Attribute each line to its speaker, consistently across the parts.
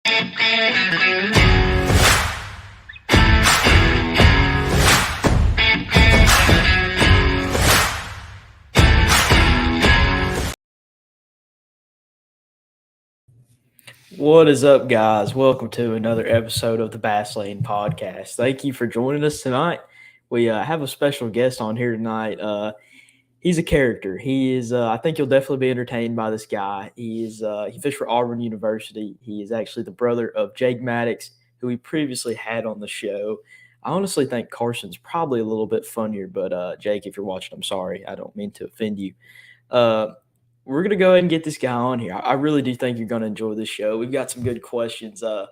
Speaker 1: What is up, guys? Welcome to another episode of the Bass Lane Podcast. Thank you for joining us tonight. We have a special guest on here tonight. He's a character. He is. I think you'll definitely be entertained by this guy. He fished for Auburn University. He is actually the brother of Jake Maddux, who we previously had on the show. I honestly think Carson's probably a little bit funnier, but Jake, if you're watching, I'm sorry. I don't mean to offend you. Uh, we're gonna go ahead and get this guy on here. I really do think you're gonna enjoy this show. We've got some good questions thought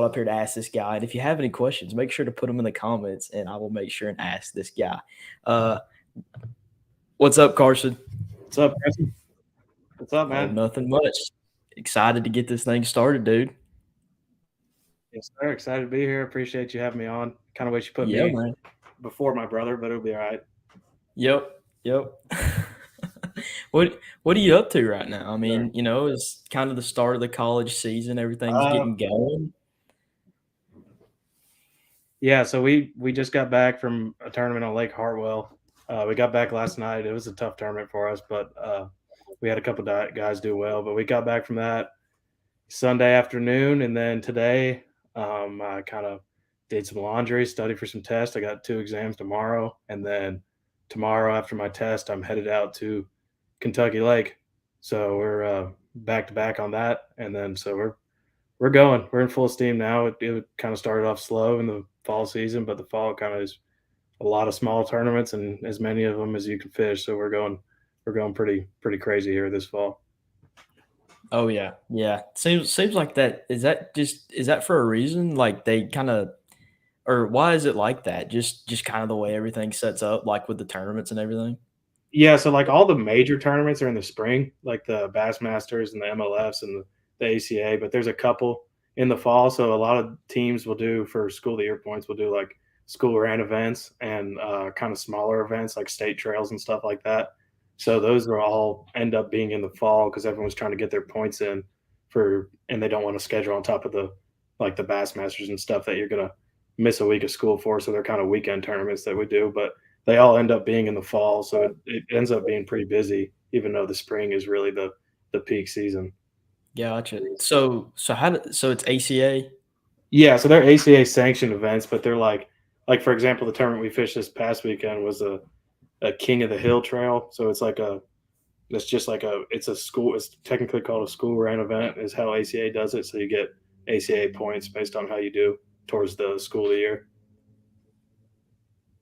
Speaker 1: up here to ask this guy. And if you have any questions, make sure to put them in the comments, and I will make sure and ask this guy. Uh, what's up, Carson?
Speaker 2: What's up, Carson? What's up,
Speaker 1: Oh,
Speaker 2: man?
Speaker 1: nothing much. Excited to get this thing started, dude.
Speaker 2: Yes, sir. Excited to be here. Appreciate you having me on. Kind of wish you put
Speaker 1: Yeah,
Speaker 2: me
Speaker 1: man.
Speaker 2: before my brother, but it'll be all right.
Speaker 1: Yep. What are you up to right now? I mean, it's kind of the start of the college season. Everything's getting going.
Speaker 2: Yeah, so we just got back from a tournament on Lake Hartwell. We got back last night. It was a tough tournament for us, but we had a couple guys do well. But we got back from that Sunday afternoon, and then today I kind of did some laundry, studied for some tests. I got 2 exams tomorrow, and then tomorrow after my test, I'm headed out to Kentucky Lake. So we're back to back on that, and then so we're going. We're in full steam now. It kind of started off slow in the fall season, but the fall kind of is a lot of small tournaments and as many of them as you can fish. So we're going pretty crazy here this fall.
Speaker 1: Oh yeah. Seems like that. Is that for a reason? Like they kind of, or why is it like that? Just kind of the way everything sets up, like with the tournaments and everything.
Speaker 2: Yeah, so like all the major tournaments are in the spring, like the Bassmasters and the MLFs and the ACA, but there's a couple in the fall. So a lot of teams will do for school of the year points, will do like school ran events and kind of smaller events like state trails and stuff like that. So those will all end up being in the fall because everyone's trying to get their points in and they don't want to schedule on top of the Bassmasters and stuff that you're gonna miss a week of school for. So they're kind of weekend tournaments that we do, but they all end up being in the fall, so it ends up being pretty busy, even though the spring is really the peak season.
Speaker 1: Gotcha. So it's ACA.
Speaker 2: Yeah, so they're ACA sanctioned events, but they're like for example, the tournament we fished this past weekend was a King of the Hill Trail. So it's a school. It's technically called a school ran event, is how ACA does it. So you get ACA points based on how you do towards the school of the year.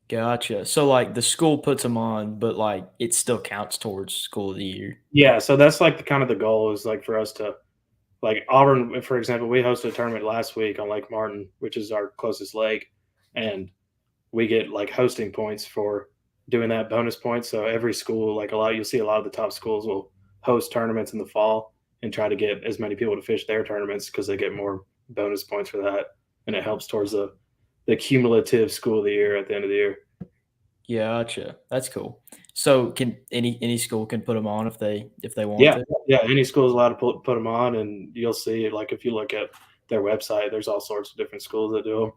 Speaker 1: Gotcha. So like the school puts them on, but like it still counts towards school of the year.
Speaker 2: Yeah, so that's like the goal is like for us to, like Auburn, for example, we hosted a tournament last week on Lake Martin, which is our closest lake, and we get like hosting points for doing that, bonus points. So every school, like you'll see a lot of the top schools will host tournaments in the fall and try to get as many people to fish their tournaments because they get more bonus points for that, and it helps towards the cumulative school of the year at the end of the year.
Speaker 1: Gotcha. That's cool. So can any school can put them on if they want
Speaker 2: Yeah,
Speaker 1: to?
Speaker 2: yeah. Any school is allowed to put them on, and you'll see, like if you look at their website, there's all sorts of different schools that do them,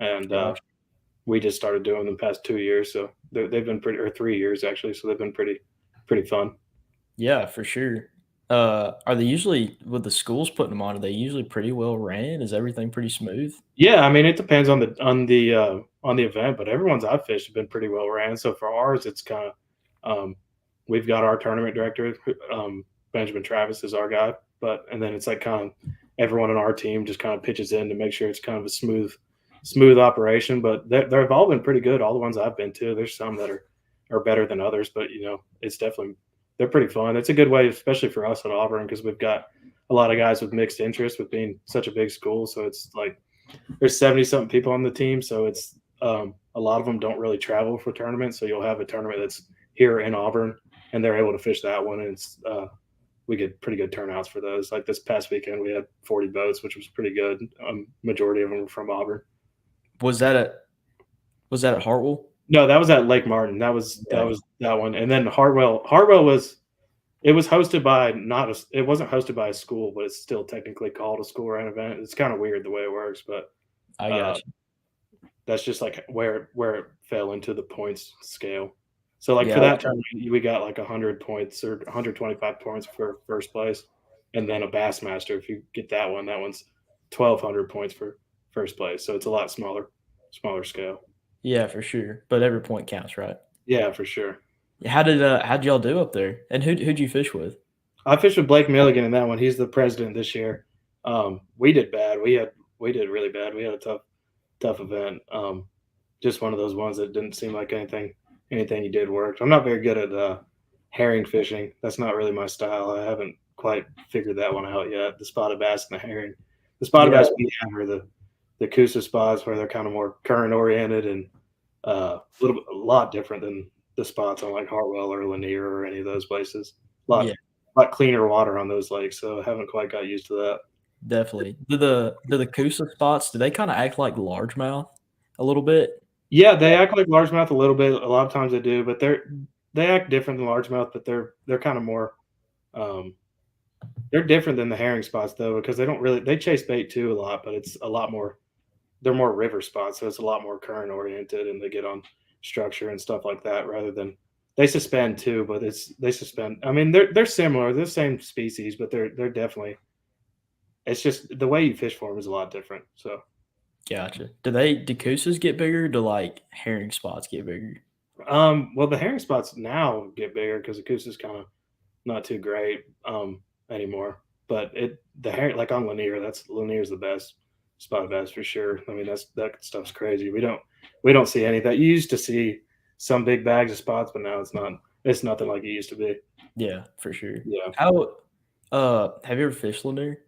Speaker 2: and
Speaker 1: Gotcha.
Speaker 2: we just started doing them the past 2 years, so they've been or 3 years actually, so they've been pretty fun.
Speaker 1: Yeah, for sure. Are they usually with the schools putting them on? Are they usually pretty well ran? Is everything pretty smooth?
Speaker 2: Yeah, I mean it depends on the event, but everyone's I've fished have been pretty well ran. So for ours, it's kind of we've got our tournament director, Benjamin Travis is our guy, and then it's like kind of everyone on our team just kind of pitches in to make sure it's kind of a smooth operation. But they've all been pretty good. All the ones I've been to, there's some that are better than others, but it's definitely, they're pretty fun. It's a good way, especially for us at Auburn, because we've got a lot of guys with mixed interests with being such a big school. So it's like there's 70-something people on the team, so it's a lot of them don't really travel for tournaments. So you'll have a tournament that's here in Auburn, and they're able to fish that one, and it's we get pretty good turnouts for those. Like this past weekend, we had 40 boats, which was pretty good. Majority of them were from Auburn.
Speaker 1: Was that at Hartwell?
Speaker 2: No, that was at Lake Martin. That was that one. And then Hartwell was It was hosted by not a it wasn't hosted by a school, but it's still technically called a school-run event. It's kinda weird the way it works, but,
Speaker 1: I
Speaker 2: uh,
Speaker 1: got you.
Speaker 2: that's just, like, where it fell into the points scale. So, like, for that
Speaker 1: Gotcha.
Speaker 2: tournament, we got, like, 100 points or 125 points for first place, and then a Bassmaster, if you get that one's 1,200 points for first place, so it's a lot smaller scale.
Speaker 1: Yeah, for sure. But every point counts, right?
Speaker 2: Yeah, for sure.
Speaker 1: How'd y'all do up there? And who'd you fish with?
Speaker 2: I fished with Blake Milligan in that one. He's the president this year. We did bad. We did really bad. We had a tough event. Just one of those ones that didn't seem like anything you did worked. I'm not very good at herring fishing. That's not really my style. I haven't quite figured that one out yet. The spotted bass and the herring. The spotted
Speaker 1: Yeah,
Speaker 2: bass we have are the Coosa spots where they're kind of more current oriented and a lot different than the spots on like Hartwell or Lanier or any of those places. A
Speaker 1: yeah,
Speaker 2: lot cleaner water on those lakes, so I haven't quite got used to that.
Speaker 1: definitely. Do the Coosa spots, do they kinda act like largemouth a little bit?
Speaker 2: Yeah, they act like largemouth a little bit. A lot of times they do, but they act different than largemouth, but they're kind of more um, they're different than the herring spots though because they chase bait too a lot, but it's a lot more they're more river spots, so it's a lot more current oriented, and they get on structure and stuff like that rather than they suspend too, but it's they suspend. I mean, they're similar, they're the same species, but they're definitely it's just the way you fish for them is a lot different. So,
Speaker 1: Gotcha. Do Coosas get bigger? Do, like, herring spots get bigger?
Speaker 2: well, the herring spots now get bigger because the goose is kind of not too great anymore. But the herring like on Lanier, that's Lanier's the best spot bass for sure. I mean, that stuff's crazy. We don't see any of that. You used to see some big bags of spots, but now it's not. It's nothing like it used to be.
Speaker 1: Yeah, for sure.
Speaker 2: Yeah,
Speaker 1: Have you ever fished Lanier?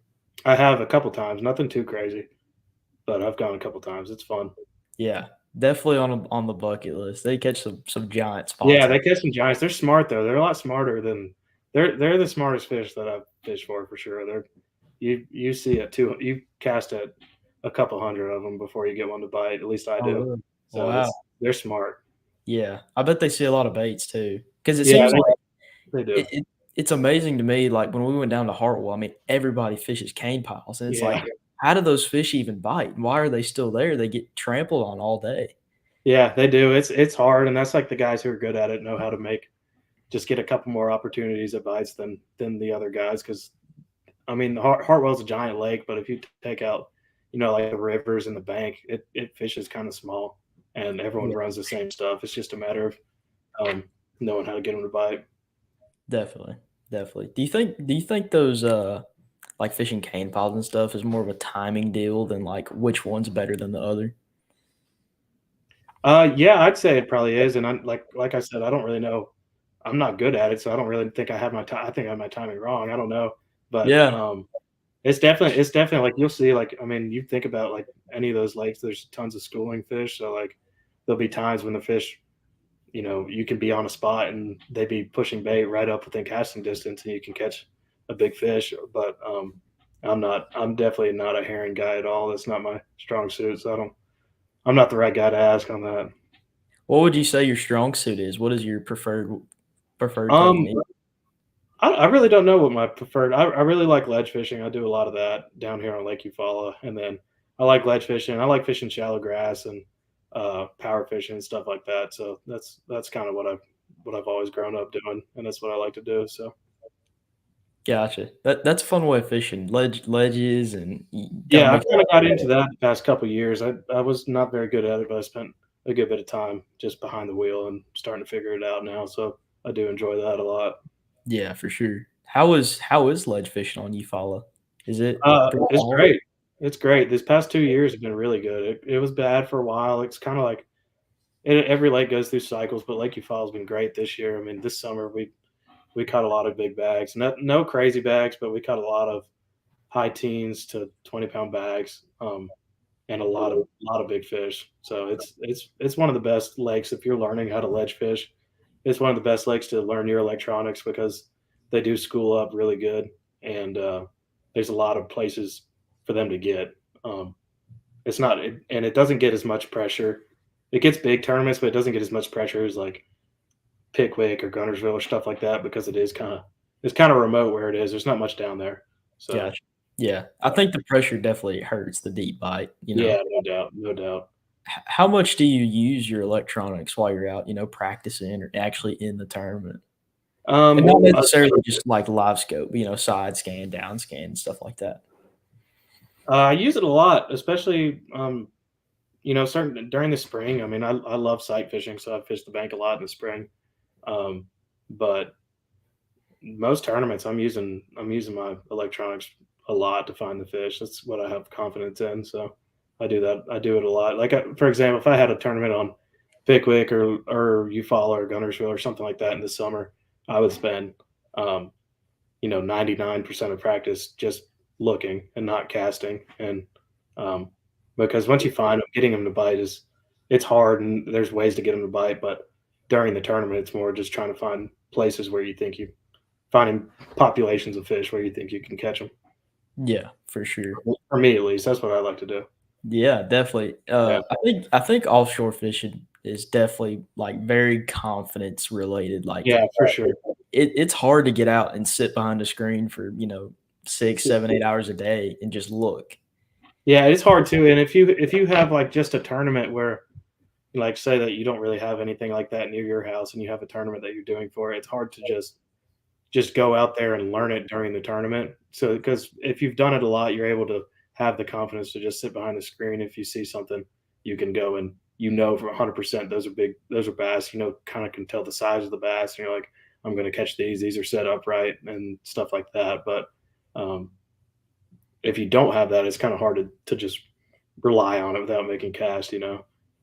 Speaker 2: I have a couple times. Nothing too crazy, but I've gone a couple times. It's fun.
Speaker 1: Yeah, definitely on the bucket list. They catch some giant
Speaker 2: Yeah,
Speaker 1: spots
Speaker 2: they
Speaker 1: out.
Speaker 2: catch some giants. They're smart though. They're a lot smarter than they're the smartest fish that I've fished for sure. You see it too. You cast at a couple hundred of them before you get one to bite. At least I
Speaker 1: Oh,
Speaker 2: do.
Speaker 1: really?
Speaker 2: So
Speaker 1: Wow.
Speaker 2: they're smart.
Speaker 1: Yeah, I bet they see a lot of baits too. Because it
Speaker 2: Yeah,
Speaker 1: seems like
Speaker 2: they do.
Speaker 1: it's amazing to me, like, when we went down to Hartwell, I mean, everybody fishes cane piles, and it's
Speaker 2: Yeah,
Speaker 1: like, how do those fish even bite? Why are they still there? They get trampled on all day.
Speaker 2: yeah, they do. It's hard, and that's like the guys who are good at it know how to make just get a couple more opportunities at bites than the other guys. Because I mean, Hartwell's a giant lake, but if you take out, like the rivers and the bank, it fishes kind of small, and everyone
Speaker 1: Yeah,
Speaker 2: runs the same stuff. It's just a matter of um, knowing how to get them to bite.
Speaker 1: definitely, definitely. Do you think those, like, fishing cane piles and stuff is more of a timing deal than, like, which one's better than the other?
Speaker 2: Yeah, I'd say it probably is, and I'm like I said, I don't really know. I'm not good at it, so I don't really think I have my time. I think I have my timing wrong. I don't know, but
Speaker 1: Yeah,
Speaker 2: it's definitely like you'll see. Like I mean, you think about like any of those lakes. There's tons of schooling fish, so like there'll be times when the fish, you can be on a spot and they be pushing bait right up within casting distance, and you can catch a big fish. But I'm not. I'm definitely not a herring guy at all. That's not my strong suit. So I don't. I'm not the right guy to ask on that.
Speaker 1: what would you say your strong suit is? What is your preferred
Speaker 2: Um,
Speaker 1: technique?
Speaker 2: I really don't know what my preferred. I really like ledge fishing. I do a lot of that down here on Lake Eufaula, and then I like ledge fishing. I like fishing shallow grass and power fishing and stuff like that. So that's kind of what I've always grown up doing, and that's what I like to do. So
Speaker 1: Gotcha. That's a fun way of fishing. Ledges, and you gotta
Speaker 2: yeah, I
Speaker 1: make
Speaker 2: kind of got
Speaker 1: sure.
Speaker 2: into that the past couple of years. I was not very good at it, but I spent a good bit of time just behind the wheel and starting to figure it out now. So I do enjoy that a lot.
Speaker 1: Yeah, for sure. How is ledge fishing on Eufaula? Is it pretty
Speaker 2: It's
Speaker 1: hard?
Speaker 2: great. It's great. These past 2 years have been really good. It was bad for a while. It's kinda like every lake goes through cycles, but Lake Eufala's been great this year. I mean, this summer, we caught a lot of big bags. No crazy bags, but we caught a lot of high teens to 20-pound bags, and a lot of big fish. So it's one of the best lakes if you're learning how to ledge fish. It's one of the best lakes to learn your electronics because they do school up really good, and there's a lot of places for them to get. Um, it's not, and it doesn't get as much pressure. It gets big tournaments, but it doesn't get as much pressure as like Pickwick or Gunnersville or stuff like that because it's kind of remote where it is. There's not much down there. So
Speaker 1: Gotcha. Yeah, I think the pressure definitely hurts the deep bite.
Speaker 2: yeah, no doubt, no doubt.
Speaker 1: How much do you use your electronics while you're out, practicing or actually in the tournament? And not
Speaker 2: A
Speaker 1: necessarily
Speaker 2: little bit.
Speaker 1: just like live scope, side scan, down scan, stuff like that.
Speaker 2: I use it a lot, especially certain during the spring. I mean, I love sight fishing, so I fish the bank a lot in the spring. Um, but most tournaments, I'm using my electronics a lot to find the fish. That's what I have confidence in. So I do that. I do it a lot. Like for example, if I had a tournament on Pickwick or Eufaula or Gunnersville or something like that in the summer, I would spend um, 99% of practice just looking and not casting. And um, because once you find them, getting them to bite it's hard, and there's ways to get them to bite. But during the tournament, it's more just trying to find places where you think you finding populations of fish where you think you can catch them.
Speaker 1: Yeah, for sure.
Speaker 2: For me, at least, that's what I like to do.
Speaker 1: Yeah, definitely.
Speaker 2: Yeah,
Speaker 1: I think offshore fishing is definitely like very confidence related. Like
Speaker 2: yeah, for sure.
Speaker 1: it's hard to get out and sit behind a screen for 6, 7, 8 hours a day and just look.
Speaker 2: Yeah, it's hard too. And if you have like just a tournament where, like, say that you don't really have anything like that near your house, and you have a tournament that you're doing for it, it's hard to just go out there and learn it during the tournament. So because if you've done it a lot, you're able to have the confidence to just sit behind the screen. If you see something, you can go and for 100% those are bass. Kind of can tell the size of the bass. And you're like, I'm going to catch these. These are set up right and stuff like that. But um, if you don't have that, it's kind of hard to just rely on it without making cast.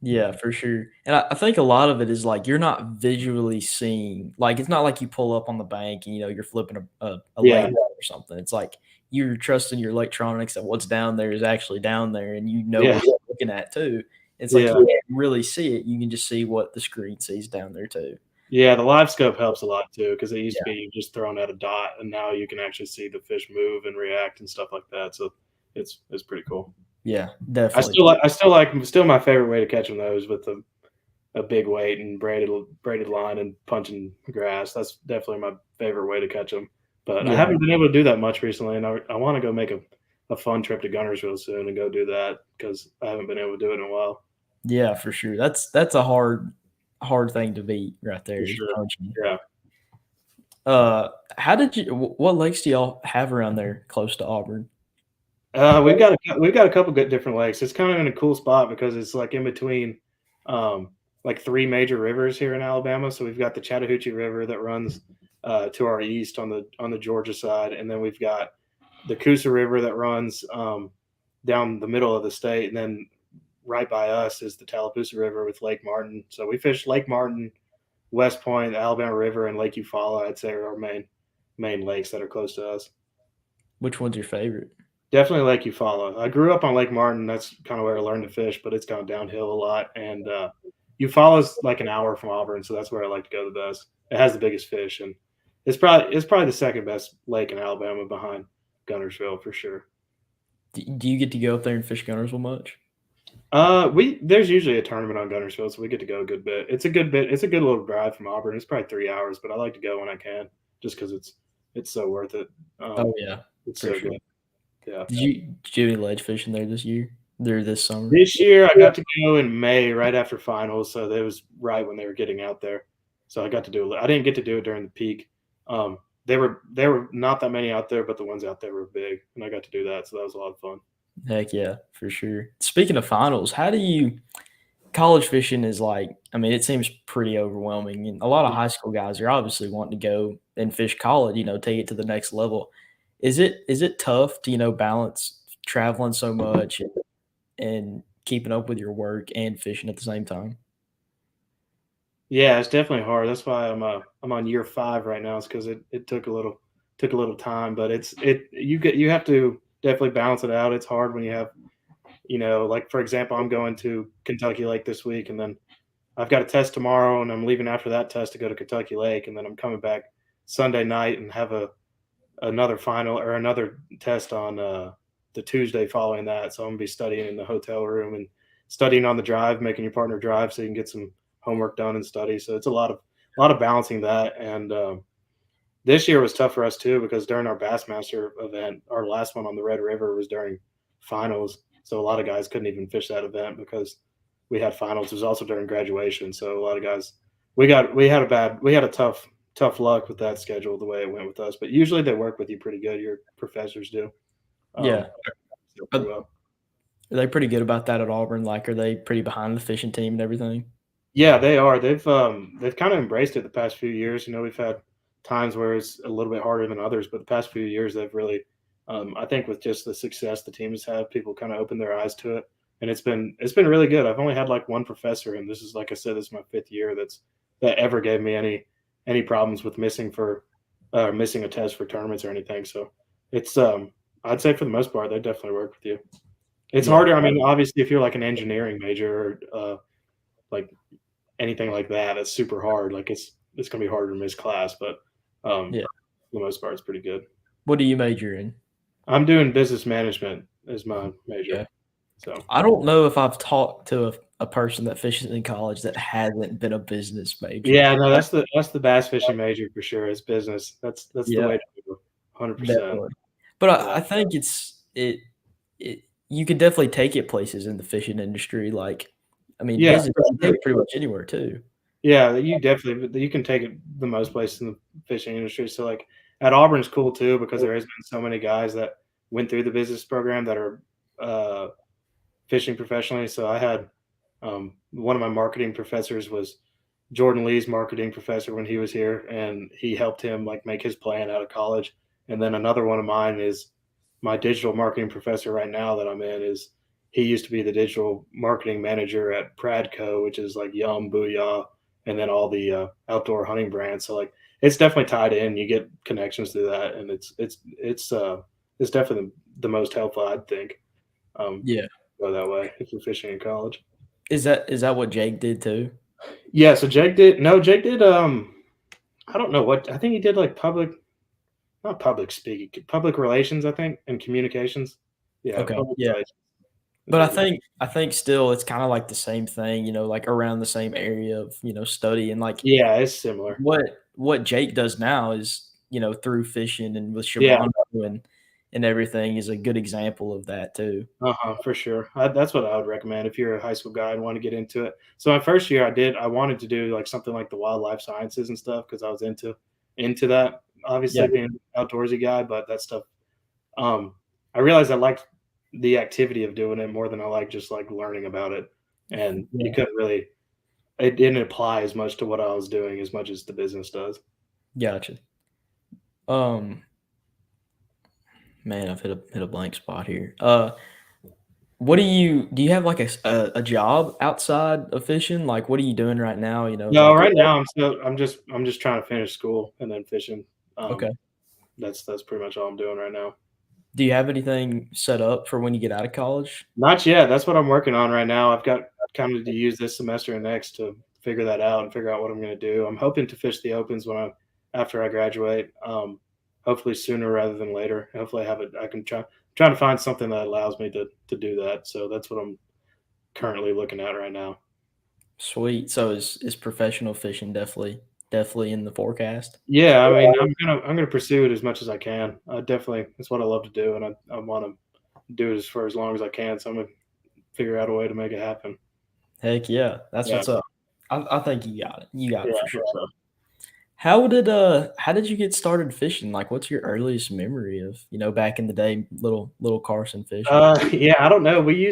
Speaker 1: Yeah, for sure. And I think a lot of it is like you're not visually seeing, like it's not like you pull up on the bank and you're flipping a lake
Speaker 2: Yeah,
Speaker 1: or something. It's like you're trusting your electronics that what's down there is actually down there and you know
Speaker 2: yeah,
Speaker 1: what you're looking at too. It's like
Speaker 2: yeah.
Speaker 1: you can't really see it. You can just see what the screen sees down there too.
Speaker 2: Yeah, the live scope helps a lot too, because it used to
Speaker 1: Yeah.
Speaker 2: be you just throwing at a dot, and now you can actually see the fish move and react and stuff like that. So it's pretty cool.
Speaker 1: Yeah,
Speaker 2: I
Speaker 1: definitely.
Speaker 2: still like I still like still my favorite way to catch them though is with a big weight and braided line and punching grass. That's definitely my favorite way to catch them. But I
Speaker 1: Yeah.
Speaker 2: haven't been able to do that much recently, and I want to go make a fun trip to Gunnersville soon and go do that because I haven't been able to do it in a while.
Speaker 1: Yeah, for sure. That's a hard thing to beat right
Speaker 2: For
Speaker 1: there is
Speaker 2: sure.
Speaker 1: punching.
Speaker 2: Yeah.
Speaker 1: How did you what lakes do y'all have around there close to Auburn?
Speaker 2: We've got a couple good different lakes. It's kind of in a cool spot because it's like in between, um, like three major rivers here in Alabama. So we've got the Chattahoochee River that runs to our east on the Georgia side, and then we've got the Coosa River that runs down the middle of the state, and then right by us is the Tallapoosa River with Lake Martin. So we fish Lake Martin, West Point, the Alabama River, and Lake Eufaula. I'd say are our main lakes that are close to us.
Speaker 1: Which one's your favorite?
Speaker 2: Definitely Lake Eufaula. I grew up on Lake Martin. That's kind of where I learned to fish, but it's gone downhill a lot. And Eufaula's like an hour from Auburn, so that's where I like to go the best. It has the biggest fish, and it's probably the second best lake in Alabama behind Gunnersville for sure.
Speaker 1: Do you get to go up there and fish Gunnersville much?
Speaker 2: There's usually a tournament on Gunnersville, so we get to go a good bit. It's a good bit. It's a good little drive from Auburn. It's probably 3 hours, but I like to go when I can, just because it's so worth it.
Speaker 1: Oh, yeah,
Speaker 2: It's
Speaker 1: for
Speaker 2: so
Speaker 1: sure.
Speaker 2: good. Yeah.
Speaker 1: Did you do any ledge fishing there this year? There this summer?
Speaker 2: This year, I got to go in May, right after finals, so that was right when they were getting out there. So I got to do it. I didn't get to do it during the peak. There were not that many out there, but the ones out there were big, and I got to do that. So that was a lot of fun.
Speaker 1: Heck yeah, for sure. Speaking of finals, how do you college fishing is like, I mean, it seems pretty overwhelming, and a lot of high school guys are obviously wanting to go and fish college, take it to the next level. Is it tough to, balance traveling so much and keeping up with your work and fishing at the same time?
Speaker 2: Yeah, it's definitely hard. That's why I'm on year 5 right now. It's because it took a little time, but you have to definitely balance it out. It's hard when you have like for example, I'm going to Kentucky Lake this week, and then I've got a test tomorrow, and I'm leaving after that test to go to Kentucky Lake, and then I'm coming back Sunday night and have another final or another test on the Tuesday following that. So I'm gonna be studying in the hotel room and studying on the drive, making your partner drive so you can get some homework done and study. So it's a lot of balancing that, and This year was tough for us too because during our Bassmaster event, our last one on the Red River was during finals, so a lot of guys couldn't even fish that event because we had finals. It was also during graduation, so a lot of guys we had a tough luck with that schedule the way it went with us. But usually they work with you pretty good. Your professors do.
Speaker 1: Yeah.
Speaker 2: Pretty
Speaker 1: Are,
Speaker 2: well.
Speaker 1: are they pretty good about that at Auburn? Like, are they pretty behind the fishing team and everything?
Speaker 2: Yeah, they are. They've kind of embraced it the past few years. We've had times where it's a little bit harder than others, but the past few years they've really, I think, with just the success the team has had, people kind of opened their eyes to it, and it's been really good. I've only had like one professor, and this is like I said, this is my 5th year that ever gave me any problems with missing a test for tournaments or anything. So it's I'd say for the most part they definitely work with you. It's
Speaker 1: Yeah.
Speaker 2: harder. I mean, obviously, if you're like an engineering major or like anything like that, it's super hard. Like it's gonna be harder to miss class, but
Speaker 1: Yeah.
Speaker 2: for the most part, it's pretty good.
Speaker 1: What do you major in?
Speaker 2: I'm doing business management as my major,
Speaker 1: Yeah.
Speaker 2: so
Speaker 1: I don't know if I've talked to a person that fishes in college that hasn't been a business major.
Speaker 2: yeah, no, that's the bass fishing major for sure. It's business. That's the
Speaker 1: Yeah,
Speaker 2: way to go. 100%.
Speaker 1: definitely. But
Speaker 2: Yeah,
Speaker 1: I think it you could definitely take it places in the fishing industry. Like, I mean,
Speaker 2: yeah,
Speaker 1: business
Speaker 2: for
Speaker 1: you can
Speaker 2: sure.
Speaker 1: take you anywhere too.
Speaker 2: Yeah, you can take it the most places in the fishing industry. So like at Auburn's cool too because there has been so many guys that went through the business program that are uh, fishing professionally. So I had one of my marketing professors was Jordan Lee's marketing professor when he was here, and he helped him like make his plan out of college. And then another one of mine is my digital marketing professor right now that I'm in is he used to be the digital marketing manager at Pradco, which is like Yum, Booyah, and then all the outdoor hunting brands. So like it's definitely tied in. You get connections through that, and it's definitely the most helpful I think. Um,
Speaker 1: Yeah.
Speaker 2: go that way if you're fishing in college.
Speaker 1: Is that what Jake did too?
Speaker 2: Yeah, so Jake did I don't know what I think he did like not public speaking, public relations, I think, and communications. Yeah,
Speaker 1: Okay.
Speaker 2: public
Speaker 1: Yeah.
Speaker 2: relations is
Speaker 1: But I
Speaker 2: what he did.
Speaker 1: think I think still it's kinda like the same thing, like around the same area of, study and like
Speaker 2: Yeah, it's similar.
Speaker 1: what Jake does now is, through fishing and with
Speaker 2: Yeah,
Speaker 1: Shimano and everything is a good example of that too.
Speaker 2: for sure. That's what I would recommend if you're a high school guy and want to get into it. So my first year, I wanted to do like something like the wildlife sciences and stuff because I was into that.
Speaker 1: Yeah.
Speaker 2: Obviously, being an outdoorsy guy, but that stuff. Um, I realized I liked the activity of doing it more than I like just like learning about it, and you
Speaker 1: Yeah.
Speaker 2: couldn't really. It didn't apply as much to what I was doing as much as the business does.
Speaker 1: Gotcha. Um, man, I've hit a blank spot here. What do you have like a job outside of fishing? Like, what are you doing right now?
Speaker 2: No,
Speaker 1: Like,
Speaker 2: right now I'm just trying to finish school and then fishing.
Speaker 1: okay.
Speaker 2: That's pretty much all I'm doing right now.
Speaker 1: Do you have anything set up for when you get out of college?
Speaker 2: Not yet. That's what I'm working on right now. I've got kind of to use this semester and next to figure that out and figure out what I'm going to do. I'm hoping to fish the opens after I graduate. Hopefully sooner rather than later. Hopefully I have it. I can trying to find something that allows me to do that. So that's what I'm currently looking at right now.
Speaker 1: Sweet. So is professional fishing definitely in the forecast?
Speaker 2: Yeah, I mean, I'm gonna pursue it as much as I can. I definitely it's what I love to do, and I want to do it for as long as I can. So I'm gonna figure out a way to make it happen.
Speaker 1: Heck yeah, that's
Speaker 2: Yeah,
Speaker 1: what's up. I think you got it. You got
Speaker 2: yeah,
Speaker 1: it
Speaker 2: I
Speaker 1: for sure.
Speaker 2: hope so.
Speaker 1: How did you get started fishing? Like, what's your earliest memory of back in the day, little Carson fishing?
Speaker 2: Yeah, I don't know. We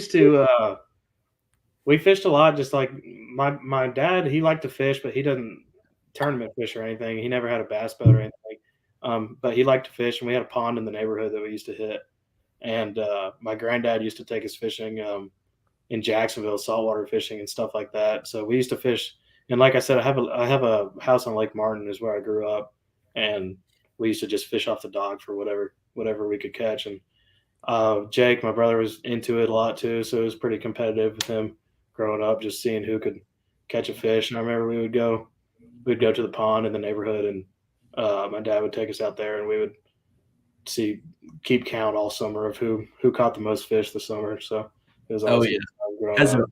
Speaker 2: fished a lot. Just like my dad, he liked to fish, but he doesn't tournament fish or anything. He never had a bass boat or anything. But he liked to fish, and we had a pond in the neighborhood that we used to hit. And my granddad used to take us fishing. In Jacksonville, saltwater fishing and stuff like that. So we used to fish, and like I said, I have a house on Lake Martin is where I grew up, and we used to just fish off the dock for whatever we could catch. And Jake, my brother, was into it a lot too, so it was pretty competitive with him growing up, just seeing who could catch a fish. And I remember we'd go to the pond in the neighborhood, and my dad would take us out there, and we would see keep count all summer of who caught the most fish this summer. So it was
Speaker 1: Oh
Speaker 2: always a
Speaker 1: yeah.
Speaker 2: good time growing
Speaker 1: Has it
Speaker 2: up.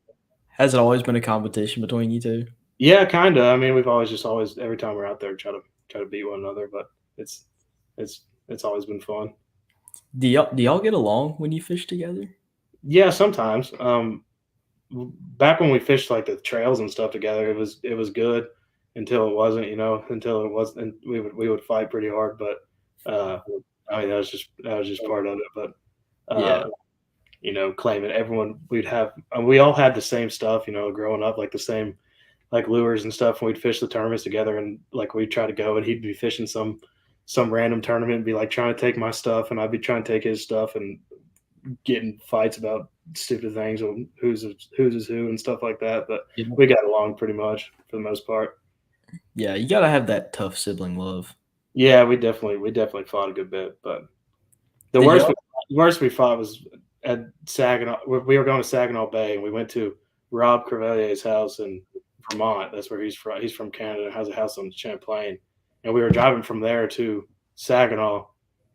Speaker 1: has it always been a competition between you two?
Speaker 2: Yeah, kinda. I mean, we've always every time we're out there try to beat one another, but it's it's always been fun.
Speaker 1: Do y'all get along when you fish together?
Speaker 2: Yeah, sometimes. Back when we fished like the trails and stuff together, it was good until it wasn't. Until it was, and we would fight pretty hard. But uh, I mean, that was just part of it. But
Speaker 1: Yeah.
Speaker 2: uh, claiming everyone we all had the same stuff. Growing up, like the same like lures and stuff. And we'd fish the tournaments together, and like we'd try to go, and he'd be fishing some random tournament, and be like trying to take my stuff, and I'd be trying to take his stuff, and getting fights about stupid things or who's is who and stuff like that. But
Speaker 1: Yeah.
Speaker 2: we got along pretty much for the most part.
Speaker 1: Yeah, you gotta have that tough sibling love.
Speaker 2: Yeah, we definitely fought a good bit, but the
Speaker 1: Did
Speaker 2: worst
Speaker 1: y'all?
Speaker 2: we fought was at Saginaw. We were going to Saginaw Bay, and we went to Rob Crevelier's house in Vermont. That's where he's from. He's from Canada, has a house on Champlain, and we were driving from there to Saginaw,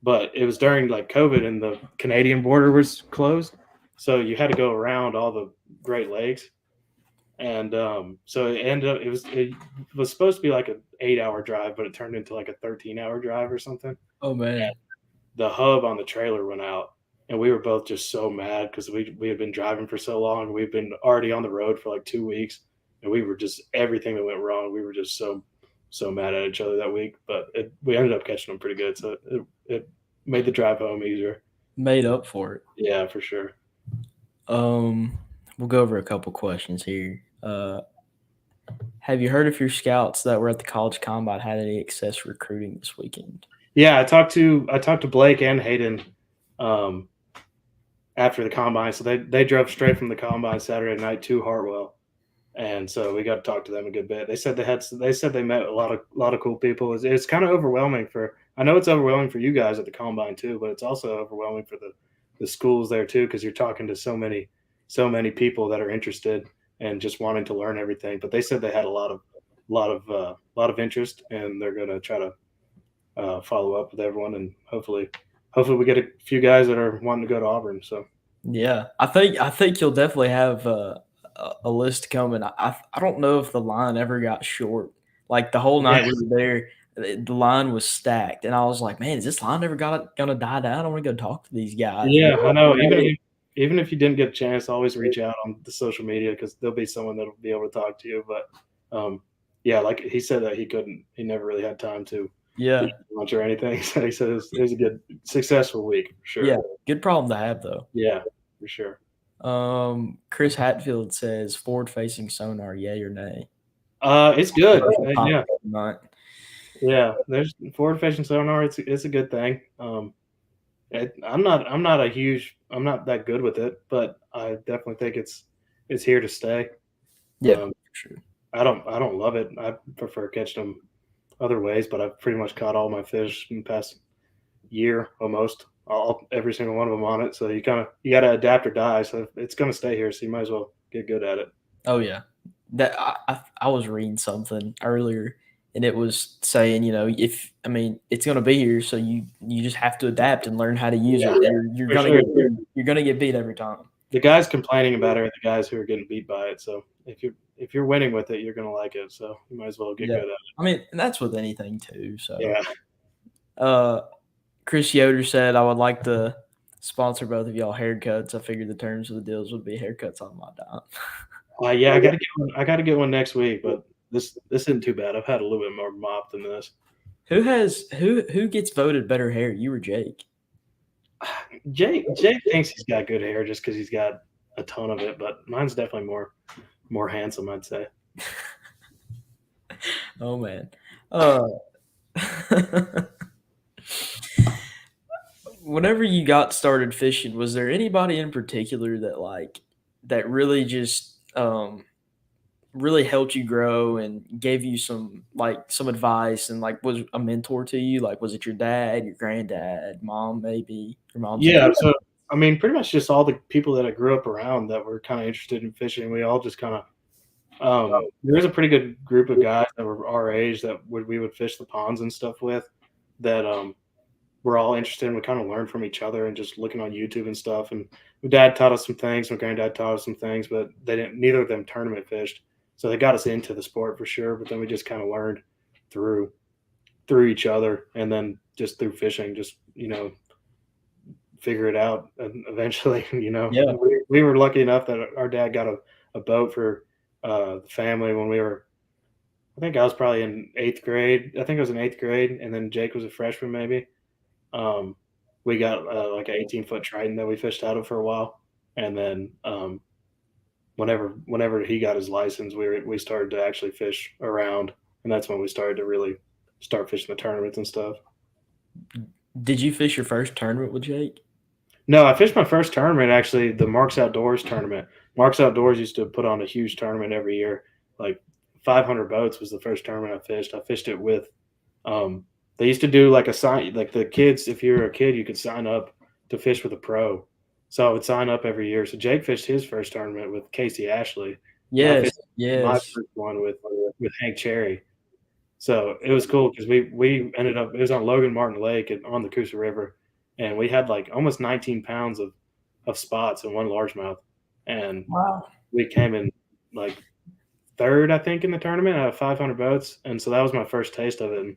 Speaker 2: but it was during like COVID, and the Canadian border was closed, so you had to go around all the Great Lakes. And so it was supposed to be like an 8 hour drive, but it turned into like a 13-hour drive or something.
Speaker 1: Oh man.
Speaker 2: The hub on the trailer went out, and we were both just so mad because we had been driving for so long. We've been already on the road for like 2 weeks, and we were just everything that went wrong. We were just so mad at each other that week, but we ended up catching them pretty good, so it made the drive home easier.
Speaker 1: Made up for it.
Speaker 2: Yeah, for sure.
Speaker 1: Um, we'll go over a couple questions here. Have you heard if your scouts that were at the college combine had any success recruiting this weekend?
Speaker 2: Yeah, I talked to Blake and Hayden um, after the combine. So they drove straight from the combine Saturday night to Hartwell, and so we got to talk to them a good bit. They said they met a lot of cool people. It's kind of overwhelming for. I know it's overwhelming for you guys at the combine too, but it's also overwhelming for the schools there too, because you're talking to so many people that are interested and just wanting to learn everything. But they said they had a lot of interest, and they're going to try to follow up with everyone, and hopefully we get a few guys that are wanting to go to Auburn. So
Speaker 1: Yeah, I think you'll definitely have a list coming. I don't know if the line ever got short. Like the whole
Speaker 2: yeah,
Speaker 1: night we were there, the line was stacked, and I was like, man, is this line ever gonna die down? I want to go talk to these guys. And
Speaker 2: yeah, I know. Even if you didn't get a chance, always reach out on the social media, because there'll be someone that'll be able to talk to you. But yeah, like he said that he never really had time to
Speaker 1: yeah,
Speaker 2: eat lunch or anything. So he said it was a good, successful week for
Speaker 1: yeah,
Speaker 2: sure.
Speaker 1: good problem to have though.
Speaker 2: Yeah, for sure.
Speaker 1: Chris Hatfield says forward facing sonar, yay or nay?
Speaker 2: It's good.
Speaker 1: Topic
Speaker 2: Yeah,
Speaker 1: of the night.
Speaker 2: yeah. There's forward facing sonar. It's a good thing. I'm not that good with it, but I definitely think it's here to stay.
Speaker 1: Yeah,
Speaker 2: Um,
Speaker 1: for sure.
Speaker 2: I don't love it. I prefer catching them other ways, but I've pretty much caught all my fish in the past year almost. Every single one of them on it. So you got to adapt or die. So it's going to stay here. So you might as well get good at it.
Speaker 1: Oh yeah, that I was reading something earlier, and it was saying, if I mean it's gonna be here, so you just have to adapt and learn how to use
Speaker 2: Yeah,
Speaker 1: it. You're
Speaker 2: for
Speaker 1: gonna
Speaker 2: sure.
Speaker 1: get beat every time.
Speaker 2: The guys complaining about it are the guys who are getting beat by it. So if you're winning with it, you're going to like it. So you might as well get
Speaker 1: Yeah,
Speaker 2: good at
Speaker 1: I mean, and that's with anything too.
Speaker 2: it.
Speaker 1: So,
Speaker 2: Yeah.
Speaker 1: uh, Chris Yoder said, "I would like to sponsor both of y'all haircuts. I figured the terms of the deals would be haircuts on my dime."
Speaker 2: Yeah, I got to get one. I got to get one next week, but this isn't too bad. I've had a little bit more mop than this.
Speaker 1: Who gets voted better hair? You or Jake?
Speaker 2: Jake thinks he's got good hair just because he's got a ton of it, but mine's definitely more handsome, I'd say.
Speaker 1: Oh man. Uh, Whenever you got started fishing, was there anybody in particular that really just really helped you grow and gave you some advice and was a mentor to you? Like, was it your dad, your granddad, mom, maybe your mom's?
Speaker 2: Yeah, so I mean, pretty much just all the people that I grew up around that were kind of interested in fishing. We all just kind of there was a pretty good group of guys that were our age that we would fish the ponds and stuff with. That we're all interested in. We kind of learned from each other and just looking on YouTube and stuff. And my dad taught us some things. My granddad taught us some things, but they didn't. Neither of them tournament fished, so they got us into the sport for sure. But then we just kind of learned through. through each other, and then just through fishing, just figure it out. And eventually,
Speaker 1: Yeah.
Speaker 2: we were lucky enough that our dad got a boat for the family when we were. I think I was probably in eighth grade. I think I was in eighth grade, and then Jake was a freshman maybe. Um, we got like an 18-foot Triton that we fished out of for a while, and then whenever he got his license, we started to actually fish around, and that's when we started to really start fishing the tournaments and stuff.
Speaker 1: Did you fish your first tournament with Jake?
Speaker 2: No, I fished my first tournament actually, the Marks Outdoors tournament. Marks Outdoors used to put on a huge tournament every year. Like 500 boats was the first tournament I fished. I fished it with. Um, they used to do like a sign, like the kids. If you were a kid, you could sign up to fish with a pro. So I would sign up every year. So Jake fished his first tournament with Casey Ashley, and I
Speaker 1: Yes,
Speaker 2: fished my
Speaker 1: yes.
Speaker 2: first one with Hank Cherry. So it was cool because we ended up, it was on Logan Martin Lake and on the Coosa River, and we had like almost 19 pounds of spots in one largemouth, and
Speaker 1: Wow.
Speaker 2: we came in like third, I think, in the tournament out of 500 boats, and so that was my first taste of it, and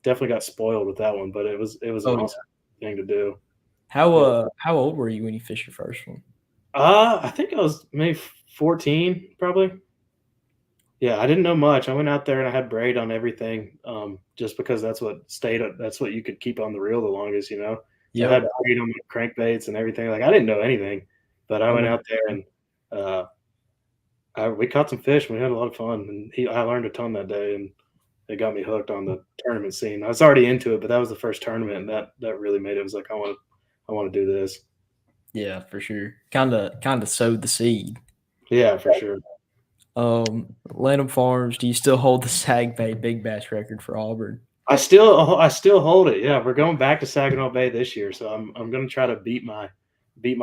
Speaker 2: definitely got spoiled with that one, but it was an
Speaker 1: Oh, yeah.
Speaker 2: awesome thing to do.
Speaker 1: How
Speaker 2: Yeah.
Speaker 1: how old were you when you fished your first one?
Speaker 2: I think I was maybe 14, probably. Yeah, I didn't know much. I went out there and I had braid on everything, just because that's what you could keep on the reel the longest. So I
Speaker 1: Yep.
Speaker 2: had braid on my crankbaits and everything. Like I didn't know anything, but I went
Speaker 1: Oh,
Speaker 2: out there and uh, we caught some fish. And we had a lot of fun, and I learned a ton that day, and it got me hooked on the tournament scene. I was already into it, but that was the first tournament, and that really made it. It was like I want to do this.
Speaker 1: yeah, for sure. Kinda sowed the seed.
Speaker 2: Yeah, for sure.
Speaker 1: Lanham Farms, do you still hold the Sag Bay Big Bass record for Auburn?
Speaker 2: I still hold it. Yeah, we're going back to Saginaw Bay this year, so I'm gonna try to beat my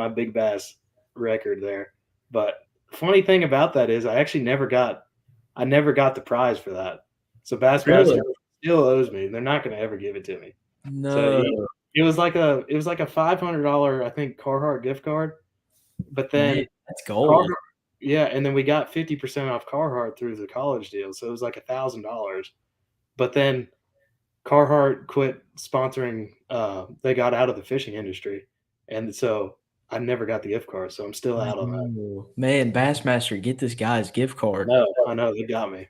Speaker 2: big bass record there. But funny thing about that is I never got the prize for that. So
Speaker 1: Really?
Speaker 2: Bassmaster still owes me. They're not gonna ever give it to me. So
Speaker 1: No.
Speaker 2: it was like a $500, I think, Carhartt gift card. But
Speaker 1: Man,
Speaker 2: then
Speaker 1: that's
Speaker 2: Carhartt,
Speaker 1: gold.
Speaker 2: yeah, and then we got 50% off Carhartt through the college deal, so it was like $1,000. But then Carhartt quit sponsoring. They got out of the fishing industry, and so I never got the gift card. So I'm still out on that.
Speaker 1: No. Man, Bassmaster, get this guy's gift card.
Speaker 2: No, I know they got me.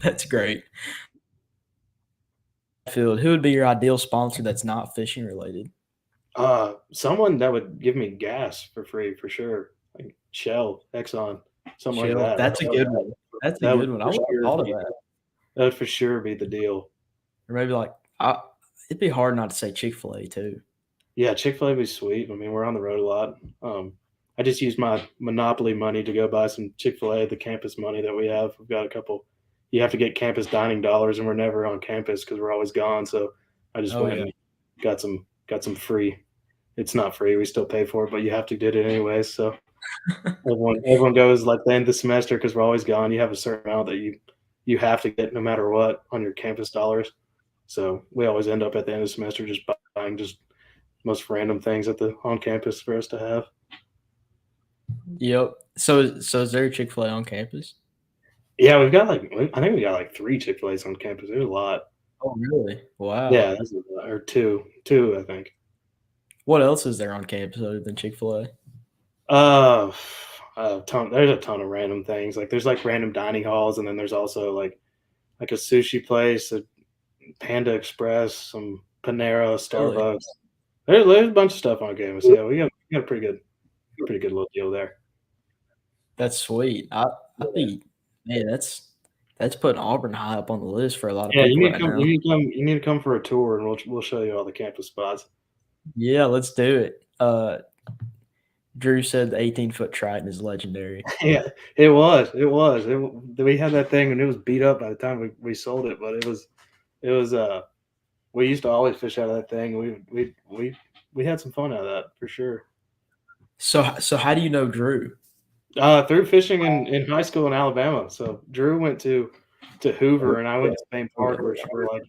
Speaker 1: That's great. Field, who would be your ideal sponsor that's not fishing related?
Speaker 2: Someone that would give me gas for free for sure, like Shell, Exxon, something like
Speaker 1: Shell.
Speaker 2: that.
Speaker 1: That's a good one. That's a
Speaker 2: That would
Speaker 1: good one. I
Speaker 2: for
Speaker 1: would have
Speaker 2: sure
Speaker 1: thought of
Speaker 2: be
Speaker 1: that.
Speaker 2: that would for sure be the deal.
Speaker 1: Or maybe like it'd be hard not to say Chick-fil-A too.
Speaker 2: Yeah, Chick-fil-A would be sweet. I mean, we're on the road a lot. I just use my Monopoly money to go buy some Chick-fil-A, the campus money that we have. We've got a couple. You have to get campus dining dollars, and we're never on campus because we're always gone. So I just
Speaker 1: Oh
Speaker 2: went
Speaker 1: yeah.
Speaker 2: and got some free. It's not free. We still pay for it, but you have to get it anyways. So everyone goes like the end of the semester because we're always gone. You have a certain amount that you have to get no matter what on your campus dollars. So we always end up at the end of the semester just buying just most random things at the on campus for us to have.
Speaker 1: Yep. So is there a Chick-fil-A on campus?
Speaker 2: Yeah, I think we got like three Chick-fil-A's on campus. There's a lot.
Speaker 1: Oh really?
Speaker 2: Yeah,
Speaker 1: Wow.
Speaker 2: that's a lot. Or two, I think.
Speaker 1: What else is there on campus other than Chick-fil-A?
Speaker 2: Uh, a ton. There's a ton of random things. Like there's like random dining halls, and then there's also like a sushi place, a Panda Express, some Panera,
Speaker 1: Really?
Speaker 2: Starbucks. There's a bunch of stuff on campus. Yeah, we got a pretty good little deal there.
Speaker 1: That's sweet. I'd
Speaker 2: Yeah.
Speaker 1: be man, that's putting Auburn high up on the list for a lot of
Speaker 2: Yeah, you
Speaker 1: people
Speaker 2: need to
Speaker 1: right
Speaker 2: come. You
Speaker 1: now.
Speaker 2: need to come. You need to come for a tour, and we'll show you all the campus spots.
Speaker 1: Yeah, let's do it. Drew said the 18-foot Triton is legendary.
Speaker 2: Yeah, it was. It was. We had that thing, and it was beat up by the time we sold it. But it was. We used to always fish out of that thing. We had some fun out of that for sure.
Speaker 1: So how do you know Drew?
Speaker 2: Through fishing in high school in Alabama. So Drew went to Hoover, and I went to Spain Park, which were like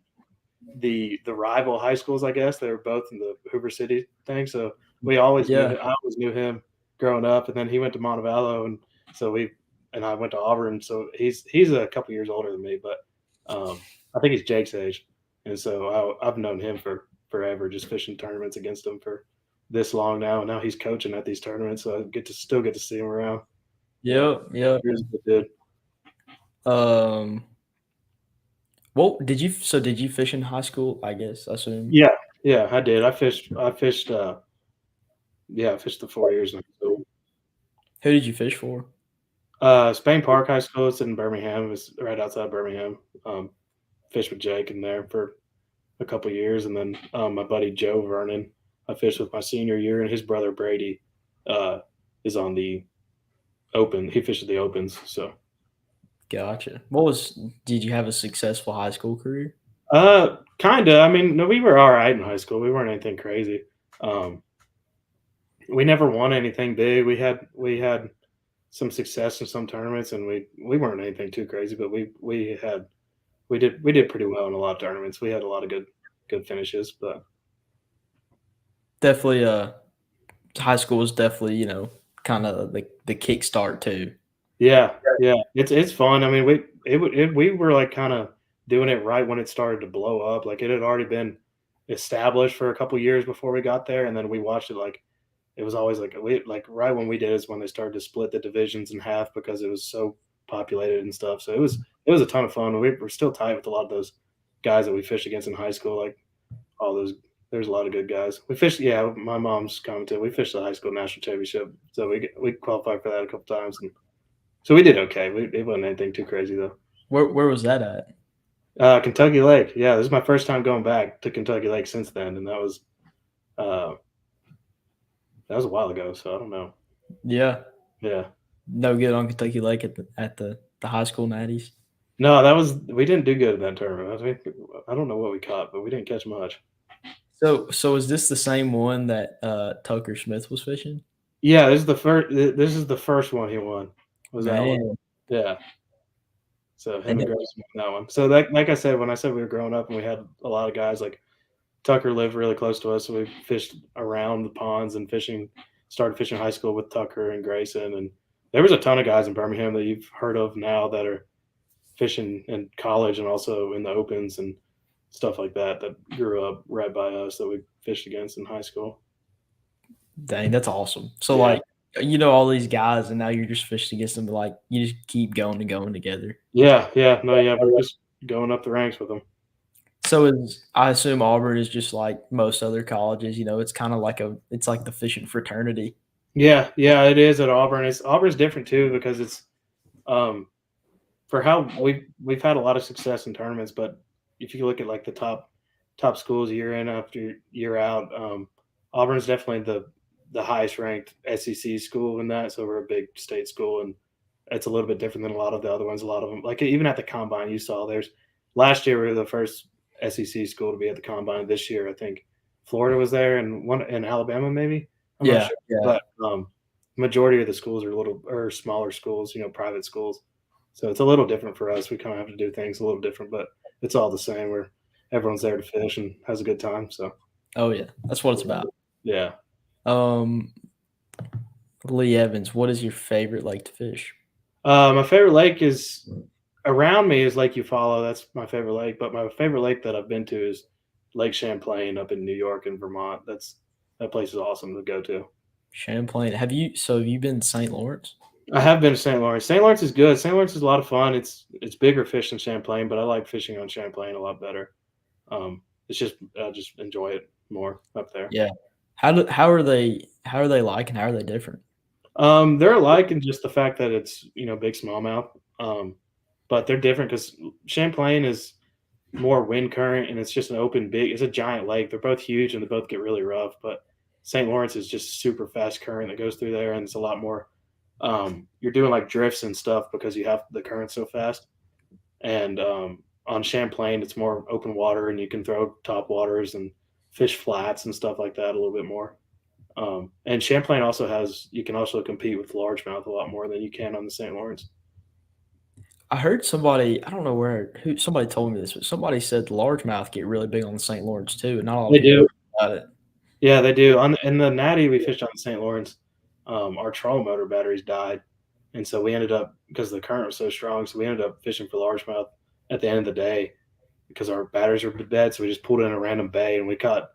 Speaker 2: the rival high schools, I guess. They were both in the Hoover City thing. So we always knew
Speaker 1: Yeah.
Speaker 2: him. I always knew him growing up, and then he went to Montevallo, and so I went to Auburn. So he's a couple years older than me, but I think he's Jake's age, and so I've known him for forever, just fishing tournaments against him for this long now. And now he's coaching at these tournaments, so I get to see him around.
Speaker 1: Yep, yep.
Speaker 2: He's a good dude.
Speaker 1: Um, well, did you fish in high school? I guess I assume.
Speaker 2: Yeah, yeah, I did. I fished. Yeah, I fished the 4 years. So,
Speaker 1: Who did you fish for?
Speaker 2: Spain Park High School. It's in Birmingham. It was right outside Birmingham. Fished with Jake in there for a couple years, and then my buddy Joe Vernon, I fished with my senior year, and his brother Brady uh, is on the Open. He fished the Opens. So,
Speaker 1: Gotcha. Did you have a successful high school career?
Speaker 2: kinda. I mean, no, we were all right in high school. We weren't anything crazy. Um, we never won anything big. We had some success in some tournaments, and we weren't anything too crazy, but we did pretty well in a lot of tournaments. We had a lot of good finishes, but
Speaker 1: Definitely, high school was definitely, kind of the kickstart too.
Speaker 2: yeah, yeah, it's fun. I mean, we were like kind of doing it right when it started to blow up. Like it had already been established for a couple years before we got there, and then we watched it like it was always like we like right when we did is when they started to split the divisions in half because it was so populated and stuff. So it was a ton of fun. We were still tight with a lot of those guys that we fished against in high school. Like all those, there's a lot of good guys. We fished. Yeah, my mom's commented. We fished the high school national championship, so we qualified for that a couple times, and so we did okay. It wasn't anything too crazy though.
Speaker 1: Where was that at?
Speaker 2: Kentucky Lake. Yeah, this is my first time going back to Kentucky Lake since then, and uh, that was a while ago. So I don't know.
Speaker 1: Yeah,
Speaker 2: Yeah.
Speaker 1: no good on Kentucky Lake at the high school natties.
Speaker 2: No, that was we didn't do good in that tournament. I think I don't know what we caught, but we didn't catch much.
Speaker 1: So is this the same one that Tucker Smith was fishing?
Speaker 2: Yeah, this is the first. This is the first one he won. Was that one?
Speaker 1: Man,
Speaker 2: Yeah. So him
Speaker 1: and
Speaker 2: and Grace won that one. So like I said, when I said we were growing up and we had a lot of guys like Tucker lived really close to us, so we fished around the ponds and fishing. Started fishing high school with Tucker and Grayson, and there was a ton of guys in Birmingham that you've heard of now that are fishing in college and also in the opens and stuff like that that grew up right by us that we fished against in high school.
Speaker 1: dang, that's awesome. So
Speaker 2: Yeah.
Speaker 1: like all these guys, and now you're just fishing against them. Like you just keep going and going together.
Speaker 2: Yeah, yeah, no, yeah, we're just going up the ranks with them.
Speaker 1: So I assume Auburn is just like most other colleges. It's kind of like it's like the fishing fraternity.
Speaker 2: Yeah, yeah, it is at Auburn. Auburn's different too because it's um for how we've had a lot of success in tournaments, but if you look at like the top schools year in after year out, Auburn's definitely the highest ranked SEC school in that. So we're a big state school, and it's a little bit different than a lot of the other ones. A lot of them, like even at the combine, you saw there's last year we were the first SEC school to be at the combine. This year, I think Florida was there and one in Alabama, maybe. I'm not
Speaker 1: Yeah,
Speaker 2: sure,
Speaker 1: yeah.
Speaker 2: but majority of the schools are little or smaller schools, private schools. So it's a little different for us. We kind of have to do things a little different, but it's all the same. Where everyone's there to fish and has a good time. So
Speaker 1: Oh yeah, that's what it's about.
Speaker 2: yeah.
Speaker 1: Um, Lee Evans, what is your favorite lake to fish?
Speaker 2: My favorite lake is around me is Lake Eufaula. That's my favorite lake. But my favorite lake that I've been to is Lake Champlain up in New York and Vermont. That place is awesome to go to.
Speaker 1: Champlain. Have you been to St. Lawrence?
Speaker 2: I have been to St. Lawrence. St. Lawrence is good. St. Lawrence is a lot of fun. It's bigger fish than Champlain, but I like fishing on Champlain a lot better. It's just I just enjoy it more up there.
Speaker 1: Yeah. How are they like and how are they different?
Speaker 2: They're alike in just the fact that it's big smallmouth, but they're different because Champlain is more wind current and it's just an open big. It's a giant lake. They're both huge and they both get really rough. But St. Lawrence is just super fast current that goes through there, and it's a lot more. You're doing like drifts and stuff because you have the current so fast. And on Champlain, it's more open water and you can throw top waters and fish flats and stuff like that a little bit more. And Champlain also you can also compete with largemouth a lot more than you can on the St. Lawrence.
Speaker 1: I heard somebody, I don't know somebody told me this, but somebody said largemouth get really big on the St. Lawrence too, and not a lot
Speaker 2: They
Speaker 1: of people
Speaker 2: do.
Speaker 1: know about it.
Speaker 2: Yeah, they do. In the Natty we fished on the St. Lawrence, our trolling motor batteries died. And so we ended up, because the current was so strong, so we ended up fishing for largemouth at the end of the day. because our batteries were dead. So we just pulled in a random bay and we caught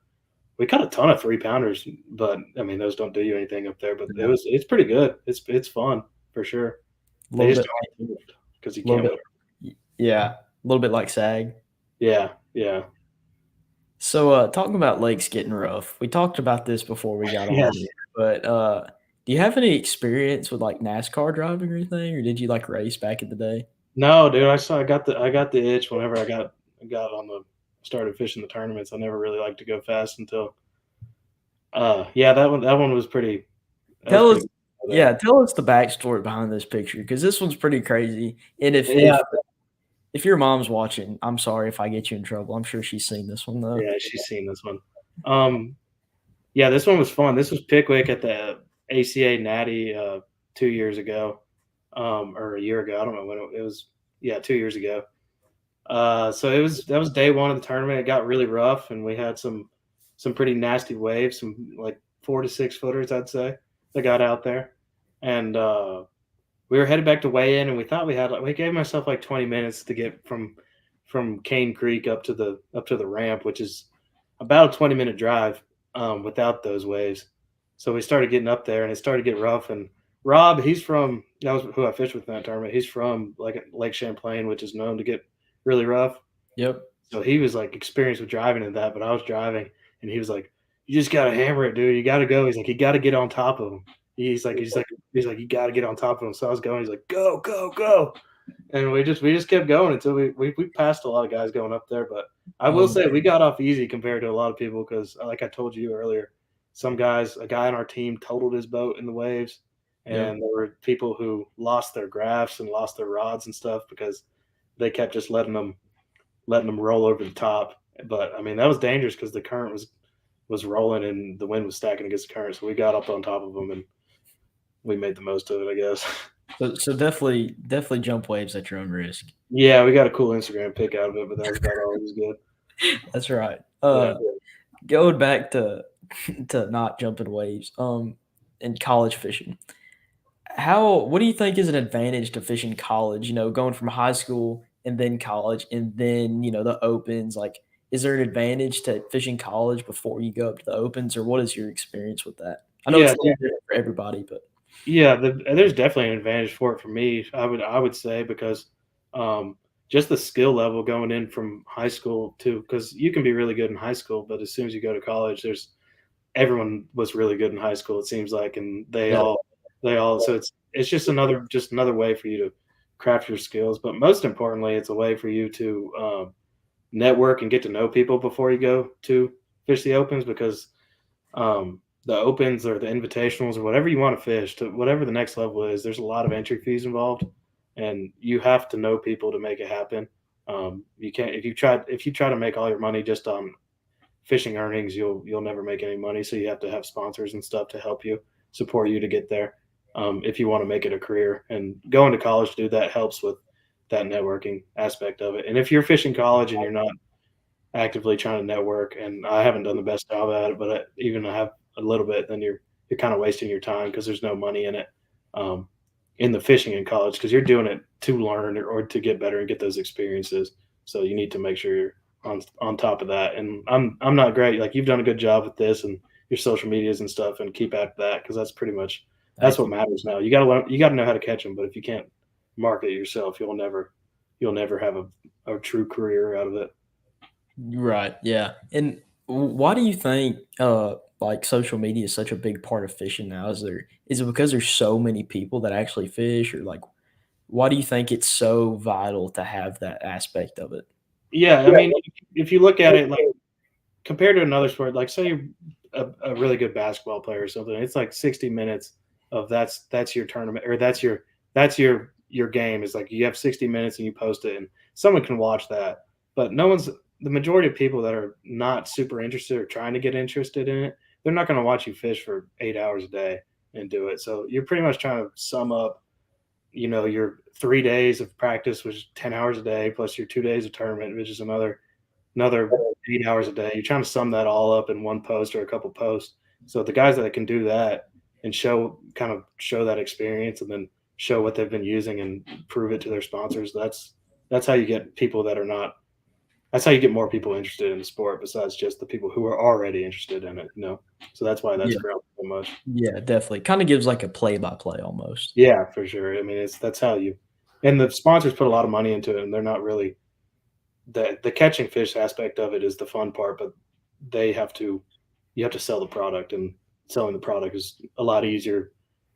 Speaker 2: a ton of 3 pounders. But I mean, those don't do you anything up there. But
Speaker 1: Yeah.
Speaker 2: it's pretty good. It's fun for sure.
Speaker 1: A
Speaker 2: They
Speaker 1: little
Speaker 2: just
Speaker 1: bit,
Speaker 2: don't because you
Speaker 1: a little
Speaker 2: can't.
Speaker 1: bit, yeah, a little bit like sag.
Speaker 2: Yeah, yeah,
Speaker 1: So, talking about lakes getting rough, we talked about this before we got on
Speaker 2: yes.
Speaker 1: here, but do you have any experience with like NASCAR driving or anything, or did you like race back in the day?
Speaker 2: No, dude. I got the itch whenever I got on the started fishing the tournaments. I never really liked to go fast until yeah, that one was pretty. That was
Speaker 1: Tell us,
Speaker 2: pretty.
Speaker 1: yeah,
Speaker 2: There.
Speaker 1: tell us the backstory behind this picture because this one's pretty crazy. And
Speaker 2: Yeah,
Speaker 1: if your mom's watching, I'm sorry if I get you in trouble. I'm sure she's seen this one though.
Speaker 2: yeah, she's seen this one. Um, yeah, this one was fun. This was Pickwick at the ACA Natty 2 years ago, or a year ago. I don't know when it was. Yeah, 2 years ago. So that was day one of the tournament. It got really rough, and we had some pretty nasty waves, some like 4 to 6 footers, I'd say, that got out there, and we were headed back to weigh in, and we thought we gave myself like 20 minutes to get from Cane Creek up to the ramp, which is about a 20-minute drive without those waves. So we started getting up there, and it started to get rough. And Rob, that was who I fished with in that tournament. He's from like Lake Champlain, which is known to get really rough.
Speaker 1: Yep.
Speaker 2: So he was like experienced with driving in that, but I was driving, and he was like, "You just gotta hammer it, dude. You gotta go." He's like, "You gotta get on top of him." He's like, "You gotta get on top of him." So I was going. He's like, "Go, go, go!" And we just kept going until we passed a lot of guys going up there. But I will
Speaker 1: Um,
Speaker 2: say we got off easy compared to a lot of people because, like I told you earlier, a guy on our team totaled his boat in the waves,
Speaker 1: yep.
Speaker 2: and there were people who lost their graphs and lost their rods and stuff because they kept just letting them roll over the top. But I mean, that was dangerous because the current was rolling and the wind was stacking against the current. So we got up on top of them and we made the most of it, I guess.
Speaker 1: So definitely jump waves at your own risk.
Speaker 2: Yeah, we got a cool Instagram pic out of it, but that was about all it was good.
Speaker 1: That's right.
Speaker 2: Yeah.
Speaker 1: Going back to to not jumping waves, in college fishing. What do you think is an advantage to fishing college? You know, going from high school and then college and then, the opens, like, is there an advantage to fishing college before you go up to the opens, or what is your experience with that? I know it's
Speaker 2: Yeah,
Speaker 1: a little different for everybody, but
Speaker 2: yeah, there's definitely an advantage for it for me. I would say because um, just the skill level going in from high school too, because you can be really good in high school, but as soon as you go to college, there's everyone was really good in high school. It seems like, and they
Speaker 1: yeah,
Speaker 2: all so it's just another way for you to craft your skills. But most importantly, it's a way for you to network and get to know people before you go to fish the opens because the opens or the invitationals or whatever you want to fish to whatever the next level is, there's a lot of entry fees involved, and you have to know people to make it happen. You can't if you try to make all your money just on fishing earnings, you'll never make any money. So you have to have sponsors and stuff to help you support you to get there. If you want to make it a career, and going to college to do that helps with that networking aspect of it. And if you're fishing college and you're not actively trying to network, and I haven't done the best job at it, but even I have a little bit, then you're kind of wasting your time because there's no money in it, um, in the fishing in college because you're doing it to learn or to get better and get those experiences. So you need to make sure you're on top of that. And I'm not great. Like you've done a good job with this and your social medias and stuff, and keep at that because that's pretty much that's
Speaker 1: thank
Speaker 2: what
Speaker 1: you.
Speaker 2: matters now. You got to know how to catch them, but if you can't market it yourself, you'll never have a true career out of it.
Speaker 1: Right, yeah. And why do you think like social media is such a big part of fishing now? Is it because there's so many people that actually fish, or like why do you think it's so vital to have that aspect of it?
Speaker 2: Yeah, I mean, if you look at it like compared to another sport, like say you're a really good basketball player or something, it's like 60 minutes of that's your tournament or that's your game is like you have 60 minutes and you post it and someone can watch that. But the majority of people that are not super interested or trying to get interested in it, they're not going to watch you fish for 8 hours a day and do it. So you're pretty much trying to sum up, your 3 days of practice, which is 10 hours a day, plus your 2 days of tournament, which is another 8 hours a day. You're trying to sum that all up in one post or a couple posts. So the guys that can do that and show that experience and then show what they've been using and prove it to their sponsors, that's how you get people that are not that's how you get more people interested in the sport besides just the people who are already interested in it. So that's why that's
Speaker 1: Yeah,
Speaker 2: grown so much.
Speaker 1: yeah, definitely. Kind of gives like a play by play almost.
Speaker 2: Yeah, for sure. I mean, that's how you. And the sponsors put a lot of money into it, and they're not really the catching fish aspect of it is the fun part, but they have to you have to sell the product, and selling the product is a lot easier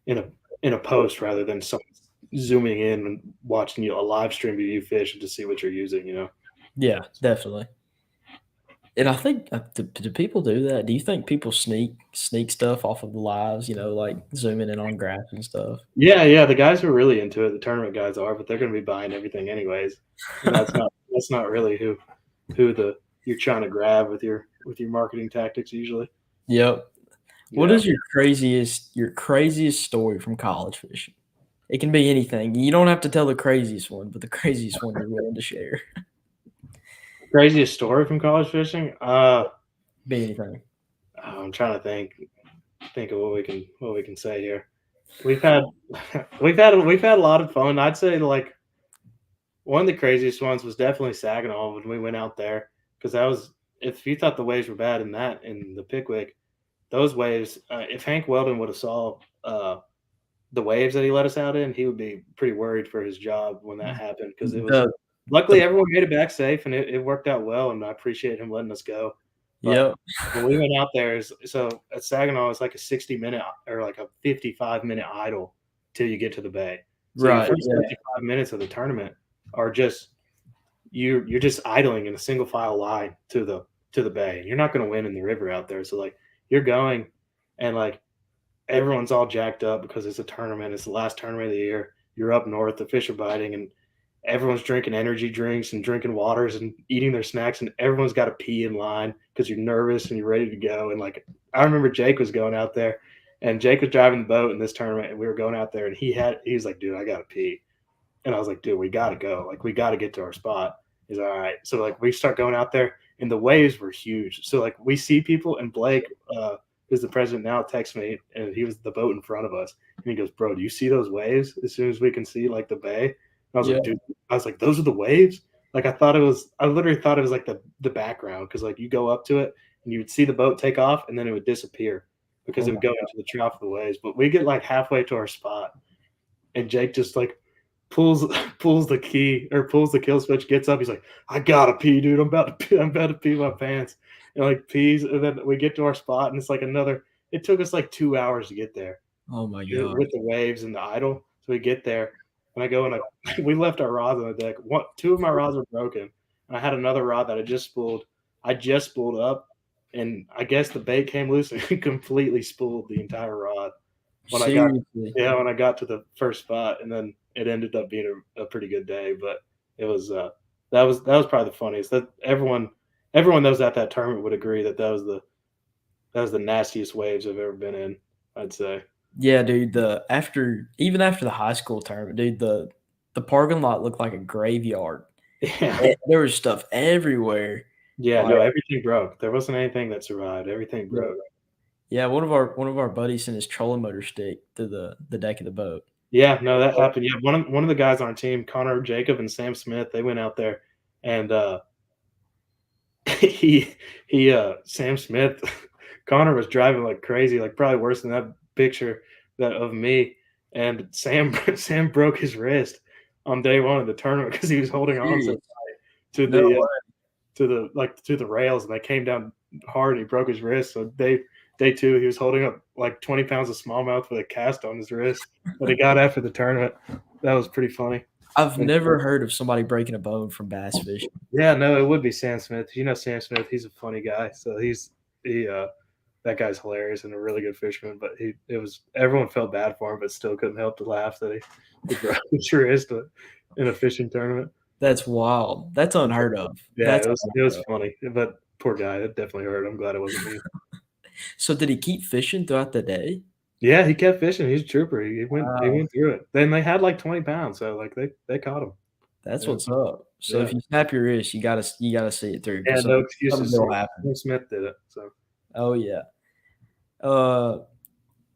Speaker 2: in a post rather than someone zooming in and watching a live stream of you fish and to see what you're using.
Speaker 1: Yeah, definitely. And I think do people do that? Do you think people sneak stuff off of the lives? Like zooming in on graphs and stuff.
Speaker 2: Yeah, yeah, the guys who are really into it, the tournament guys are, but they're going to be buying everything anyways, and that's not really who the you're trying to grab with your marketing tactics usually.
Speaker 1: Yep. What
Speaker 2: Yeah.
Speaker 1: is your craziest story from college fishing? It can be anything. You don't have to tell the craziest one, but the craziest one you're willing to share.
Speaker 2: Craziest story from college fishing?
Speaker 1: Be anything.
Speaker 2: I'm trying to think of what we can say here. We've had we've had a lot of fun. I'd say like one of the craziest ones was definitely Saginaw when we went out there because that was if you thought the waves were bad in the Pickwick, those waves. If Hank Weldon would have saw the waves that he let us out in, he would be pretty worried for his job when that happened because it was.
Speaker 1: The the
Speaker 2: Luckily, everyone made it back safe, and it worked out well, and I appreciate him letting us go. But
Speaker 1: Yep.
Speaker 2: when we went out there, so at Saginaw, it's like a 60-minute or like a 55-minute idle till you get to the bay. So your
Speaker 1: Right.
Speaker 2: first
Speaker 1: Yeah.
Speaker 2: 55 minutes of the tournament are just you're just idling in a single file line to the bay, and you're not going to win in the river out there. So like you're going, and like everyone's all jacked up because it's a tournament. It's the last tournament of the year. You're up north, the fish are biting, and everyone's drinking energy drinks and drinking waters and eating their snacks, and everyone's got to pee in line because you're nervous and you're ready to go. And like I remember Jake was going out there, and Jake was driving the boat in this tournament, and we were going out there, and he was like, "Dude, I gotta pee," and I was like, "Dude, we gotta go. Like we gotta get to our spot." He's all right. So like we start going out there, and the waves were huge. So like we see people, and Blake, who's the president now, texts me, and he was the boat in front of us, and he goes, "Bro, do you see those waves? As soon as we can see like the bay." And I was
Speaker 1: Yeah.
Speaker 2: like, "Dude," I was like, "Those are the waves." Like I literally thought it was like the background because like you go up to it and you would see the boat take off and then it would disappear because
Speaker 1: Oh
Speaker 2: it
Speaker 1: my
Speaker 2: would go into the trough of the waves. But we get like halfway to our spot, and Jake just like pulls pulls the key or pulls the kill switch, gets up. He's like, "I gotta pee, dude. I'm about to pee. I'm about to pee my pants." And like pees, and then we get to our spot, and it's like another. It took us like 2 hours to get there
Speaker 1: Oh my god.
Speaker 2: with the waves and the idle. So we get there, and I go and we left our rods on the deck. Two of my rods were broken, and I had another rod that I just spooled. I just spooled up, and I guess the bait came loose and completely spooled the entire rod when I got
Speaker 1: Seriously.
Speaker 2: when I got to the first spot, and then it ended up being a pretty good day. But it was that was probably the funniest. That everyone that was at that tournament would agree that was the nastiest waves I've ever been in. I'd say.
Speaker 1: Yeah, dude. Even after the high school tournament, dude, the parking lot looked like a graveyard.
Speaker 2: Yeah,
Speaker 1: There was stuff everywhere.
Speaker 2: yeah.
Speaker 1: Like,
Speaker 2: No, everything broke. There wasn't anything that survived. Everything
Speaker 1: yeah,
Speaker 2: broke.
Speaker 1: yeah. One of our buddies sent his trolling motor stick to the deck of the boat.
Speaker 2: Yeah, no, that happened. Yeah, one of the guys on our team, Connor Jacob and Sam Smith, they went out there, and he Sam Smith Connor was driving like crazy, like probably worse than that picture that of me. And Sam broke his wrist on day one of the tournament because he was holding on so
Speaker 1: Serious.
Speaker 2: tight to
Speaker 1: No
Speaker 2: the
Speaker 1: way.
Speaker 2: to the rails, and they came down hard and he broke his wrist. So day two he was holding up like 20 pounds of smallmouth with a cast on his wrist that he got after the tournament. That was pretty funny.
Speaker 1: I've
Speaker 2: And
Speaker 1: never heard of somebody breaking a bone from bass fishing.
Speaker 2: yeah, no, it would be Sam Smith. You know Sam Smith, he's a funny guy. So he that guy's hilarious and a really good fisherman. But it was everyone felt bad for him, but still couldn't help to laugh that he broke his wrist in a fishing tournament.
Speaker 1: That's wild. That's unheard of.
Speaker 2: Yeah,
Speaker 1: That's
Speaker 2: it was
Speaker 1: unheard of.
Speaker 2: funny, but poor guy, it definitely hurt. I'm glad it wasn't me.
Speaker 1: So did he keep fishing throughout the day?
Speaker 2: Yeah, he kept fishing. He's a trooper. He
Speaker 1: Wow,
Speaker 2: went through it. Then they had like 20 pounds, so like they caught him.
Speaker 1: that's
Speaker 2: Yeah,
Speaker 1: what's up. So
Speaker 2: yeah,
Speaker 1: if you snap your wrist, you gotta see it through
Speaker 2: yeah.
Speaker 1: because
Speaker 2: No
Speaker 1: something
Speaker 2: excuses.
Speaker 1: will happen.
Speaker 2: Sam Smith did it. So
Speaker 1: Oh yeah. Uh,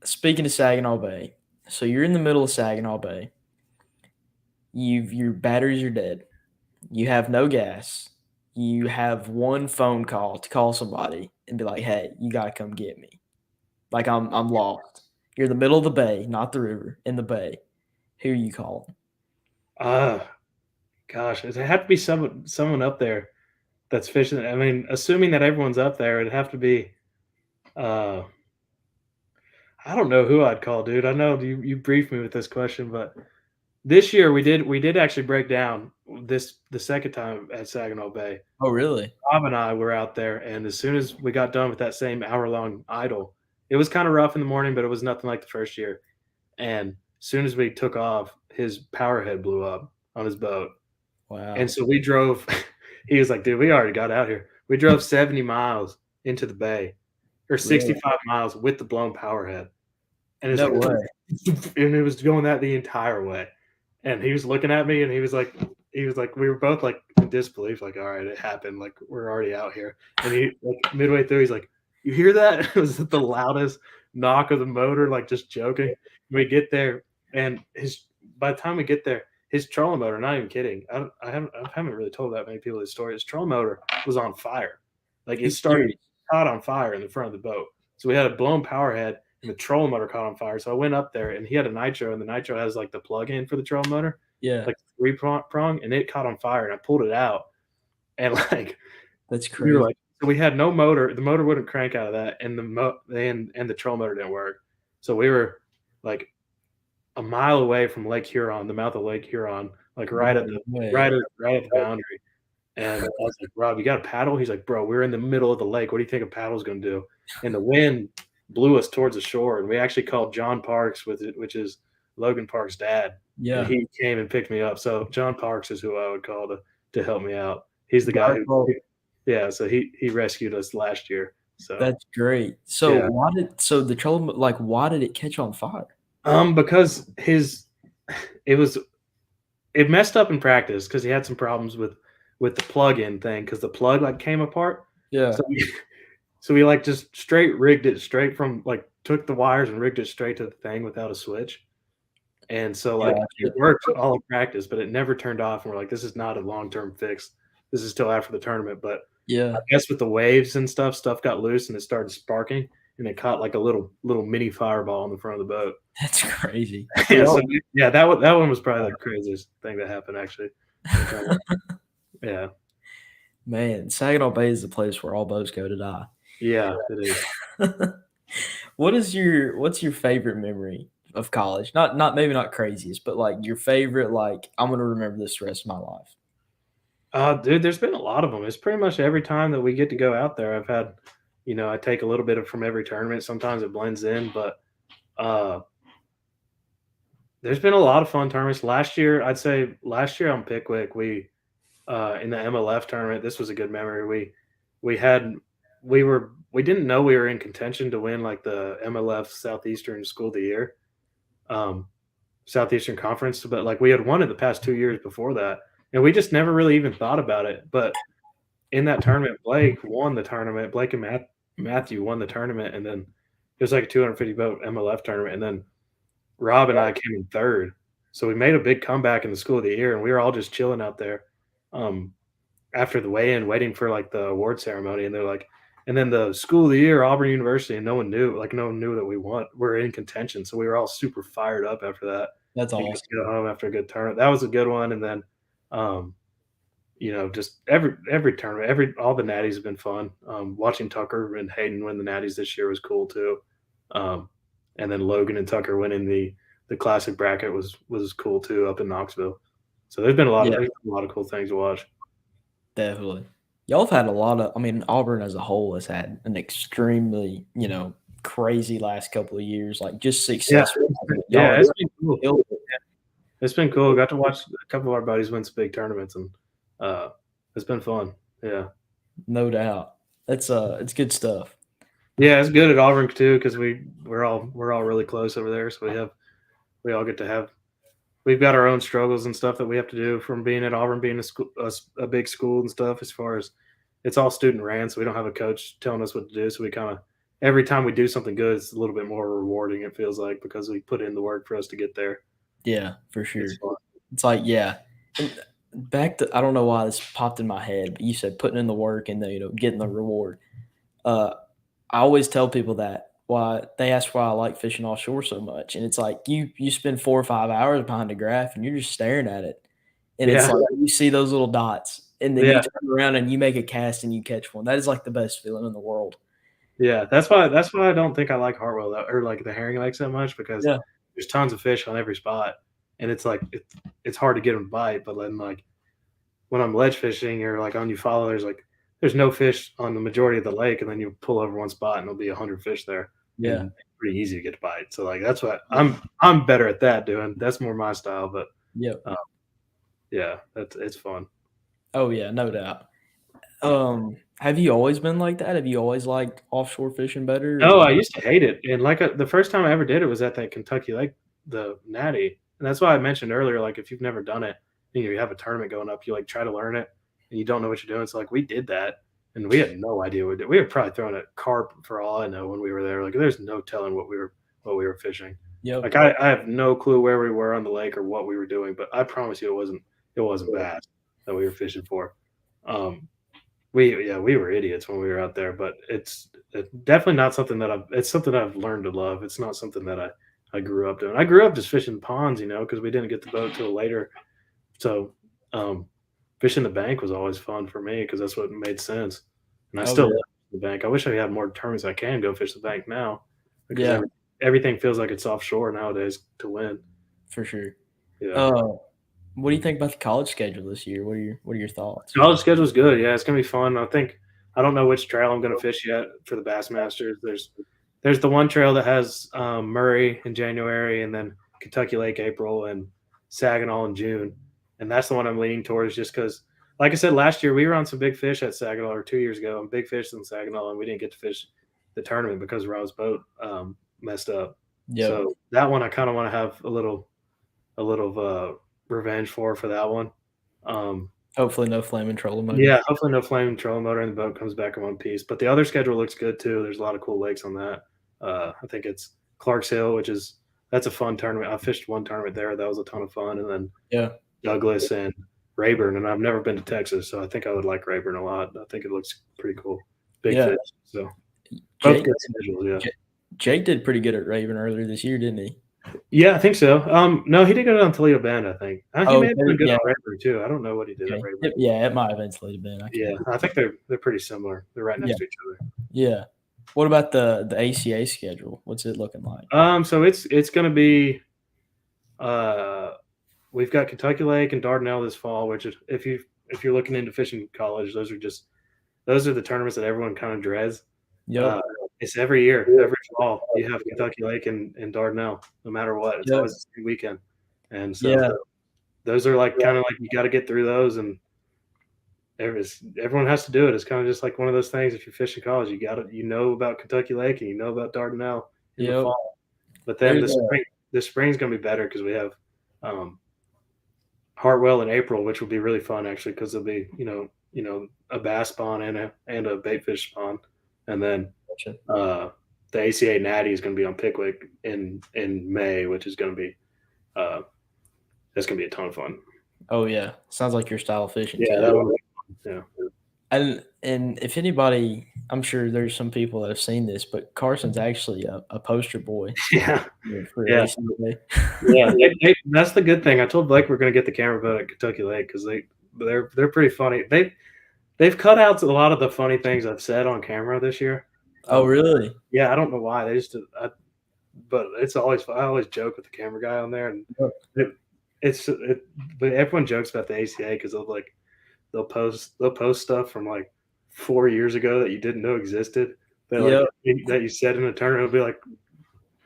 Speaker 1: Speaking of Saginaw Bay, so you're in the middle of Saginaw Bay. Your batteries are dead. You have no gas. you have one phone call to call somebody and be like, "Hey, you gotta come get me." Like I'm lost. You're in the middle of the bay, not the river, in the bay. Who are you calling?
Speaker 2: Uh, Gosh, it have to be someone up there that's fishing. I mean, assuming that everyone's up there, it'd have to be. Uh, I don't know who I'd call, dude. I know you briefed me with this question, but this year we did actually break down the second time at Saginaw Bay.
Speaker 1: Oh, really?
Speaker 2: Rob and I were out there, and as soon as we got done with that same hour-long idle, it was kinda rough in the morning, but it was nothing like the first year, and as soon as we took off, his power head blew up on his boat, and
Speaker 1: Wow.
Speaker 2: so we drove he was like, "Dude, we already got out here." We drove 70 miles into the bay, or
Speaker 1: Really?
Speaker 2: 65 miles with the blown power head, and it's
Speaker 1: No
Speaker 2: like,
Speaker 1: way.
Speaker 2: and it was going that the entire way. And he was looking at me and he was like, we were both like in disbelief, like, all right, it happened. Like, we're already out here. And he, like, midway through, he's like, you hear that? It was the loudest knock of the motor, like, just joking. We get there, and by the time we get there, his trolling motor, not even kidding, I haven't really told that many people this story. His trolling motor was on fire. Like,
Speaker 1: Are you
Speaker 2: it started
Speaker 1: serious?
Speaker 2: caught on fire in the front of the boat. So we had a blown power head and the trolling motor caught on fire. So I went up there and he had a nitro, and the nitro has like the plug in for the trolling motor,
Speaker 1: Yeah,
Speaker 2: like three prong, and it caught on fire. And I pulled it out, and like
Speaker 1: that's
Speaker 2: we were
Speaker 1: crazy.
Speaker 2: like, so we had no motor. The motor wouldn't crank out of that, and the trolling motor didn't work. So we were like a mile away from Lake Huron, the mouth of Lake Huron, like right
Speaker 1: No
Speaker 2: at the
Speaker 1: way.
Speaker 2: right at the boundary. And I was like, "Rob, you got a paddle?" He's like, "Bro, we're in the middle of the lake. What do you think a paddle's gonna do?" And the wind blew us towards the shore, and we actually called John Parks with it, which is Logan Parks' dad, and
Speaker 1: Yeah.
Speaker 2: he came and picked me up. So John Parks is who I would call to help me out. He's the guy
Speaker 1: Dark
Speaker 2: who,
Speaker 1: Bolt.
Speaker 2: yeah. So he rescued us last year. So
Speaker 1: That's great. So
Speaker 2: yeah,
Speaker 1: why did so the trolling like why did it catch on fire?
Speaker 2: because it was it messed up in practice because he had some problems with the plug-in thing because the plug like came apart.
Speaker 1: Yeah.
Speaker 2: So so we like just straight rigged it straight from like took the wires and rigged it straight to the thing without a switch. And so like it
Speaker 1: Gotcha.
Speaker 2: worked all in practice, but it never turned off. And we're like, this is not a long-term fix. This is still after the tournament. But I
Speaker 1: Yeah.
Speaker 2: guess with the waves and stuff got loose and it started sparking and it caught like a little mini fireball in the front of the boat.
Speaker 1: That's crazy. So
Speaker 2: Yeah, so
Speaker 1: y'all
Speaker 2: yeah, that one was probably the craziest thing that happened actually. In the tournament. Yeah.
Speaker 1: man, Saginaw Bay is the place where all boats go to die.
Speaker 2: Yeah, it is.
Speaker 1: What's your favorite memory of college? Not maybe not craziest, but like your favorite, like I'm gonna remember this the rest of my life.
Speaker 2: Dude, there's been a lot of them. It's pretty much every time that we get to go out there, I've had, I take a little bit of from every tournament. Sometimes it blends in, but uh, there's been a lot of fun tournaments. I'd say last year on Pickwick, we in the MLF tournament, this was a good memory. We had we didn't know we were in contention to win like the MLF Southeastern School of the Year, um, Southeastern Conference, but like we had won it the past 2 years before that, and we just never really even thought about it. But in that tournament, Blake won the tournament. Blake and Matthew won the tournament, and then it was like a 250 vote MLF tournament, and then Rob and I came in third. So we made a big comeback in the School of the Year, and we were all just chilling out there um, after the weigh-in, waiting for like the award ceremony. And they're like, and then the School of the Year, Auburn University, and no one knew that we won. We're in contention, so we were all super fired up after that.
Speaker 1: That's
Speaker 2: And got
Speaker 1: awesome.
Speaker 2: to go home after a good tournament. That was a good one. And then um, just every tournament, all the natties have been fun. Watching Tucker and Hayden win the natties this year was cool too. Um, and then Logan and Tucker winning the classic bracket was cool too up in Knoxville. So
Speaker 1: Yeah,
Speaker 2: there's been a lot of cool things to watch.
Speaker 1: definitely. Y'all have had a lot of I mean, Auburn as a whole has had an extremely, crazy last couple of years, like just
Speaker 2: Yeah,
Speaker 1: successful. Y'all
Speaker 2: yeah, it's been cool.
Speaker 1: killed it.
Speaker 2: It's been cool. Got to watch a couple of our buddies win some big tournaments, and uh, it's been fun. Yeah,
Speaker 1: No doubt. It's good stuff.
Speaker 2: yeah, it's good at Auburn too because we're all really close over there. So we all get to have we've got our own struggles and stuff that we have to do from being at Auburn, being a big school and stuff. As far as it's all student ran, so we don't have a coach telling us what to do. So we kind of every time we do something good, it's a little bit more rewarding. It feels like because we put in the work for us to get there.
Speaker 1: Yeah, for
Speaker 2: It's
Speaker 1: sure.
Speaker 2: fun.
Speaker 1: It's like, yeah. back to I don't know why this popped in my head, but you said putting in the work and getting the reward. Uh, I always tell people that why they ask why I like fishing offshore so much, and it's like you spend 4 or 5 hours behind a graph and you're just staring at it, and it's
Speaker 2: Yeah,
Speaker 1: like you see those little dots, and then you
Speaker 2: yeah,
Speaker 1: turn around and you make a cast and you catch one. That is like the best feeling in the world.
Speaker 2: yeah. That's why I don't think I like Hartwell or like the herring lake so much because
Speaker 1: Yeah,
Speaker 2: there's tons of fish on every spot, and it's like it's hard to get them to bite. But then like when I'm ledge fishing or like on Eufaula, there's no fish on the majority of the lake, and then you pull over one spot and there'll be 100 fish there,
Speaker 1: yeah,
Speaker 2: and it's pretty easy to get a bite. So like that's what
Speaker 1: yeah,
Speaker 2: I'm better at that doing. That's more my style. But
Speaker 1: yep.
Speaker 2: uh, yeah, it's fun.
Speaker 1: Oh yeah, no doubt. Have you always been like that? Have you always liked offshore fishing better?
Speaker 2: No,
Speaker 1: Or
Speaker 2: I used to hate it, and like the first time I ever did it was at that Kentucky Lake, the Natty, and that's why I mentioned earlier. Like if you've never done it, and you have a tournament going up, you like try to learn it, and you don't know what you're doing. So like we did that, and we had no idea what we did. We were probably throwing a carp for all I know when we were there. Like there's no telling what we were fishing.
Speaker 1: yep,
Speaker 2: Like I have no clue where we were on the lake or what we were doing, but I promise you it wasn't bass that we were fishing for. Um, we were idiots when we were out there, but it's definitely not something that it's something that I've learned to love. It's not something that I grew up doing. I grew up just fishing ponds, because we didn't get the boat till later. So, um, fishing the bank was always fun for me because that's what made sense. And I
Speaker 1: oh
Speaker 2: still
Speaker 1: yeah,
Speaker 2: love the bank. I wish I had more tournaments I can go fish the bank now because
Speaker 1: yeah,
Speaker 2: everything feels like it's offshore nowadays to win.
Speaker 1: for sure.
Speaker 2: Yeah.
Speaker 1: Uh, what do you think about the college schedule this year? What are your thoughts?
Speaker 2: College schedule's good. Yeah, it's gonna be fun. I don't know which trail I'm gonna fish yet for the Bassmasters. There's the one trail that has Murray in January, and then Kentucky Lake April, and Saginaw in June, and that's the one I'm leaning towards just because, like I said last year, we were on some big fish at Saginaw, or 2 years ago, on big fish in Saginaw, and we didn't get to fish the tournament because Rob's boat messed up.
Speaker 1: Yep.
Speaker 2: So that one I kind of want to have a little revenge for that one. Um,
Speaker 1: Hopefully, no flaming trolling motor.
Speaker 2: yeah, hopefully no flame trolling motor and the boat comes back in one piece. But the other schedule looks good too. There's a lot of cool lakes on that. I think it's Clark's Hill, that's a fun tournament. I fished one tournament there. That was a ton of fun. And then
Speaker 1: Yeah,
Speaker 2: Douglas and Rayburn. And I've never been to Texas, so I think I would like Rayburn a lot. I think it looks pretty cool. Big
Speaker 1: yeah.
Speaker 2: fish. So both
Speaker 1: Jake,
Speaker 2: good schedules, yeah.
Speaker 1: J- Jake did pretty good at Raven earlier this year, didn't he?
Speaker 2: Yeah, I think so. No, he did go down Toledo Bend, I think. He
Speaker 1: Oh,
Speaker 2: may have done good
Speaker 1: yeah.
Speaker 2: on Rayburn too. I don't know what he did at
Speaker 1: Okay.
Speaker 2: Rayburn.
Speaker 1: Yeah, it might have insulated Ben. I
Speaker 2: Yeah,
Speaker 1: can't.
Speaker 2: I think they're pretty similar. They're right
Speaker 1: Yeah,
Speaker 2: next to each other.
Speaker 1: yeah. What about the ACA schedule? What's it looking like?
Speaker 2: So it's going to be uh, we've got Kentucky Lake and Dardanelle this fall, which is if you're looking into fishing college, those are the tournaments that everyone kind of dreads.
Speaker 1: Yep.
Speaker 2: Uh, it's every year, every fall you have Kentucky Lake and Dardanelle, no matter what. It's
Speaker 1: Yep.
Speaker 2: always the same weekend, and so
Speaker 1: Yeah.
Speaker 2: those are like kind of like you got to get through those, and everyone has to do it. It's kind of just like one of those things. If you fish in college, you know about Kentucky Lake and you know about Dardanelle in the
Speaker 1: Yep.
Speaker 2: fall. But then
Speaker 1: There's a
Speaker 2: the spring's gonna be better because we have um, Hartwell in April, which will be really fun actually because there'll be a bass spawn and a baitfish spawn, and then the ACA Natty is going to be on Pickwick in May, which is going to be uh, that's going to be a ton of fun.
Speaker 1: Oh yeah, sounds like your style of fishing
Speaker 2: Yeah,
Speaker 1: too.
Speaker 2: that one. Yeah,
Speaker 1: And if anybody, I'm sure there's some people that have seen this, but Carson's actually a poster boy
Speaker 2: yeah,
Speaker 1: for
Speaker 2: yeah.
Speaker 1: ACA.
Speaker 2: Yeah, that's the good thing. I told Blake we're going to get the camera boat at Kentucky Lake because they're pretty funny. They've cut out a lot of the funny things I've said on camera this year.
Speaker 1: Oh really?
Speaker 2: Yeah, I don't know why but it's I always joke with the camera guy on there, and
Speaker 1: Yep.
Speaker 2: but everyone jokes about the ACA because they'll post stuff from like 4 years ago that you didn't know existed.
Speaker 1: Yep.
Speaker 2: That you said in a tournament. It'll be like,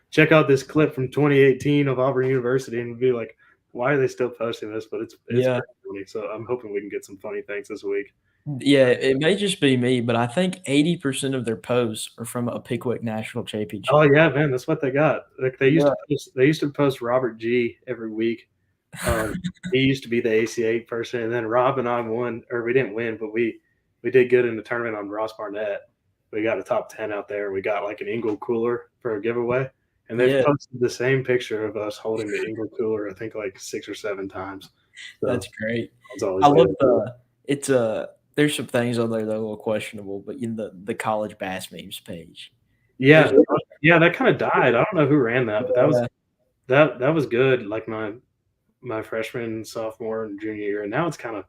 Speaker 2: check out this clip from 2018 of Auburn University, and be like, why are they still posting this? But it's
Speaker 1: Yeah.
Speaker 2: pretty funny. So I'm hoping we can get some funny things this week.
Speaker 1: Yeah, it may just be me, but I think 80% of their posts are from a Pickwick National
Speaker 2: Oh
Speaker 1: Championship.
Speaker 2: yeah, man, that's what they got. Like
Speaker 1: Yeah.
Speaker 2: they used to post Robert G every week. He used to be the ACA person, and then Rob and I won, or we didn't win, but we did good in the tournament on Ross Barnett. We got a top 10 out there. We got like an Ingle cooler for a giveaway, and they've
Speaker 1: Yeah.
Speaker 2: posted the same picture of us holding the Ingle cooler, I think like 6 or 7 times. So
Speaker 1: That's great.
Speaker 2: it's
Speaker 1: I
Speaker 2: always
Speaker 1: love
Speaker 2: good.
Speaker 1: it's there's some things on there that are a little questionable, but the college bass memes page.
Speaker 2: Yeah,
Speaker 1: There's
Speaker 2: yeah, that kind of died. I don't know who ran that, but
Speaker 1: yeah,
Speaker 2: that was good. Like my freshman, sophomore, and junior year, and now it's kind of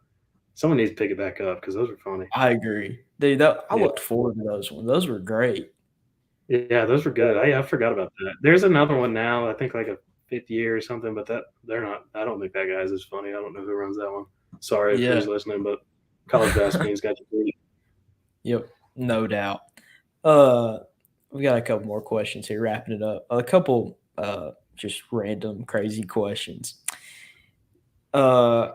Speaker 2: someone needs to pick it back up because those were funny.
Speaker 1: I agree. Dude, that I
Speaker 2: Yeah,
Speaker 1: looked forward to those ones. Those were great.
Speaker 2: yeah, those were good. I forgot about that. There's another one now. I think like a fifth year or something, but that they're not. I don't think that guy's as funny. I don't know who runs that one. Sorry if
Speaker 1: Yeah.
Speaker 2: he's listening, but college bass memes got you beat.
Speaker 1: Yep, no doubt. Uh, we got a couple more questions here, wrapping it up. A couple just random crazy questions. Uh,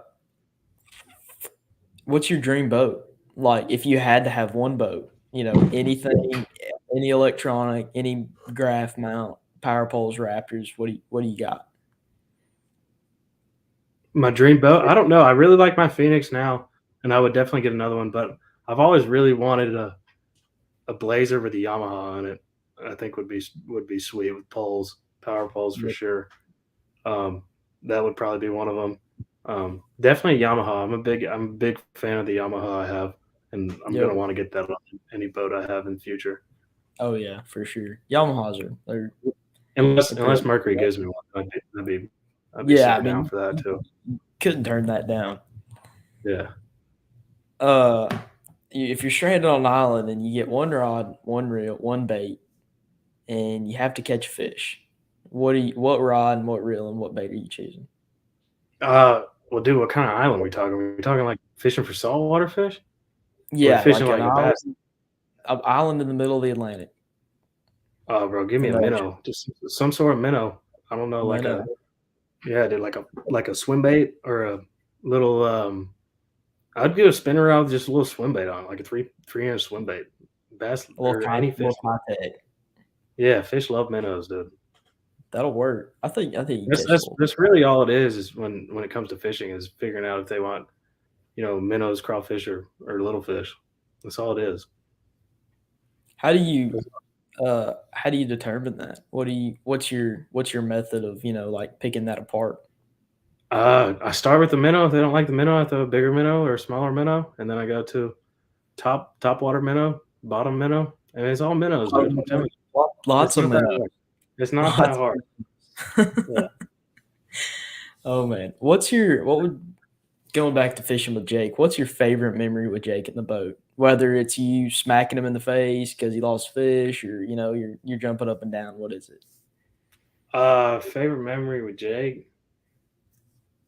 Speaker 1: what's your dream boat? Like, if you had to have one boat, anything, any electronic, any graph mount, power poles, Raptors. What do you got?
Speaker 2: My dream boat. I don't know. I really like my Phoenix now, and I would definitely get another one. But I've always really wanted a Blazer with a Yamaha on it. I think would be sweet with poles, power poles for
Speaker 1: Yep.
Speaker 2: sure. Um, that would probably be one of them. Definitely Yamaha. I'm a big fan of the Yamaha I have, and I'm
Speaker 1: Yep.
Speaker 2: gonna want to get that on any boat I have in the future.
Speaker 1: Oh yeah, for sure. Yamahas are
Speaker 2: Unless
Speaker 1: they're pretty.
Speaker 2: unless Mercury gives me one, I'd be
Speaker 1: Yeah, I
Speaker 2: super down
Speaker 1: mean,
Speaker 2: for that too.
Speaker 1: couldn't turn that down.
Speaker 2: Yeah.
Speaker 1: Uh, if you're stranded on an island and you get one rod, one reel, one bait, and you have to catch a fish, what rod and what reel and what bait are you choosing?
Speaker 2: Well, dude, what kind of island we talking? We talking like fishing for saltwater fish? Or we
Speaker 1: Yeah,
Speaker 2: fishing
Speaker 1: like
Speaker 2: like a bass?
Speaker 1: an island in the middle of the Atlantic
Speaker 2: Oh, bro, give me
Speaker 1: in
Speaker 2: a
Speaker 1: the ocean.
Speaker 2: minnow, just some sort of minnow. I don't know, like
Speaker 1: Minnow.
Speaker 2: a yeah, dude, like a swim bait or a little. I'd get a spinner rod with just a little swim bait on, it, like a three-inch swim bait. Bass or any
Speaker 1: A
Speaker 2: fish.
Speaker 1: little contact.
Speaker 2: Yeah, fish love minnows, dude.
Speaker 1: That'll work. I think you
Speaker 2: That's
Speaker 1: catch a
Speaker 2: that's
Speaker 1: little.
Speaker 2: that's really all it is when it comes to fishing is figuring out if they want minnows, crawfish, or little fish. That's all it is.
Speaker 1: How do you how do you determine that? What's your method of, like picking that apart?
Speaker 2: I start with the minnow. If they don't like the minnow, I throw a bigger minnow or a smaller minnow, and then I go to top water minnow, bottom minnow, and it's all minnows, dude. I'm telling you, it's
Speaker 1: Lots of
Speaker 2: not that
Speaker 1: minnows.
Speaker 2: hard. It's not that
Speaker 1: Lots
Speaker 2: hard.
Speaker 1: of
Speaker 2: Yeah.
Speaker 1: Oh man. Going back to fishing with Jake, what's your favorite memory with Jake in the boat? Whether it's you smacking him in the face because he lost fish, or you're jumping up and down. What is it?
Speaker 2: Favorite memory with Jake.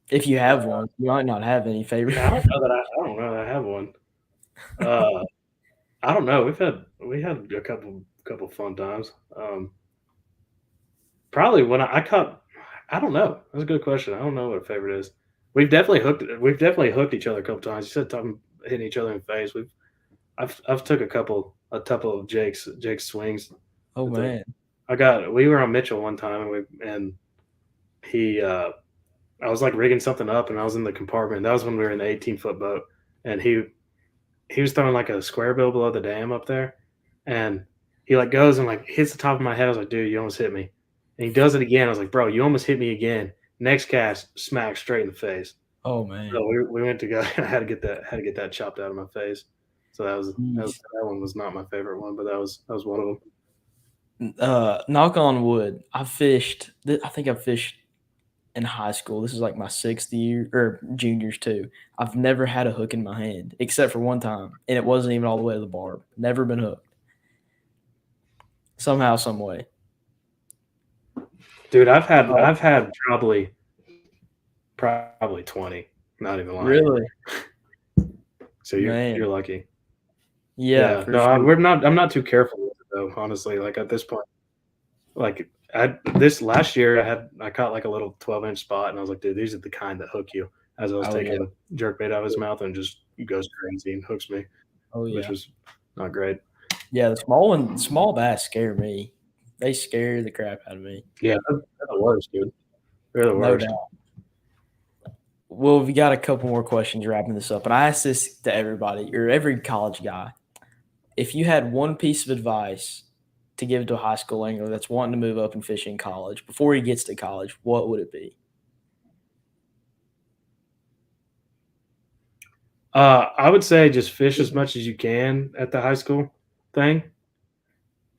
Speaker 1: If you
Speaker 2: Uh,
Speaker 1: have one, you might not have any favorite.
Speaker 2: yeah, I don't know that I have one. Uh, I don't know. We had a couple fun times. Probably when I caught. I don't know. That's a good question. I don't know what a favorite is. We've definitely hooked each other a couple times. You said talking hitting each other in the face. I've took a couple of Jake's swings.
Speaker 1: Oh
Speaker 2: At the
Speaker 1: man.
Speaker 2: we were on Mitchell one time and he I was like rigging something up and I was in the compartment. That was when we were in the 18-foot boat and he was throwing like a square bill below the dam up there, and he like goes and like hits the top of my head. I was like, dude, you almost hit me. And he does it again. I was like, bro, you almost hit me again. Next cast, smack straight in the face.
Speaker 1: Oh
Speaker 2: So
Speaker 1: man.
Speaker 2: we went to go. I had to get that chopped out of my face. So
Speaker 1: Jeez.
Speaker 2: that one was not my favorite one, but that was one of them.
Speaker 1: Knock on wood. I think I fished in high school. This is like my sixth year or juniors too. I've never had a hook in my hand except for one time, and it wasn't even all the way to the barb. Never been hooked. Somehow, some way.
Speaker 2: Dude, I've had
Speaker 1: Oh,
Speaker 2: I've had probably 20. Not even lying.
Speaker 1: really?
Speaker 2: So you're
Speaker 1: Man.
Speaker 2: lucky.
Speaker 1: Yeah,
Speaker 2: Yeah.
Speaker 1: for
Speaker 2: No,
Speaker 1: sure.
Speaker 2: I'm not too careful with it though. Honestly, like at this point. Like this last year, I caught like a little 12-inch spot, and I was like, dude, these are the kind that hook you. As I was
Speaker 1: Oh
Speaker 2: taking
Speaker 1: yeah.
Speaker 2: the jerk bait out of his mouth, and just goes crazy and hooks me,
Speaker 1: Oh
Speaker 2: which
Speaker 1: yeah.
Speaker 2: was not great.
Speaker 1: Yeah, small bass scare me. They scare the crap out of me.
Speaker 2: Yeah, they're the worst, dude. They're the
Speaker 1: No
Speaker 2: worst.
Speaker 1: doubt. Well, we got a couple more questions wrapping this up, and I ask this to everybody or every college guy. If you had one piece of advice to give to a high school angler that's wanting to move up and fish in college before he gets to college, what would it be?
Speaker 2: I would say just fish as much as you can at the thing,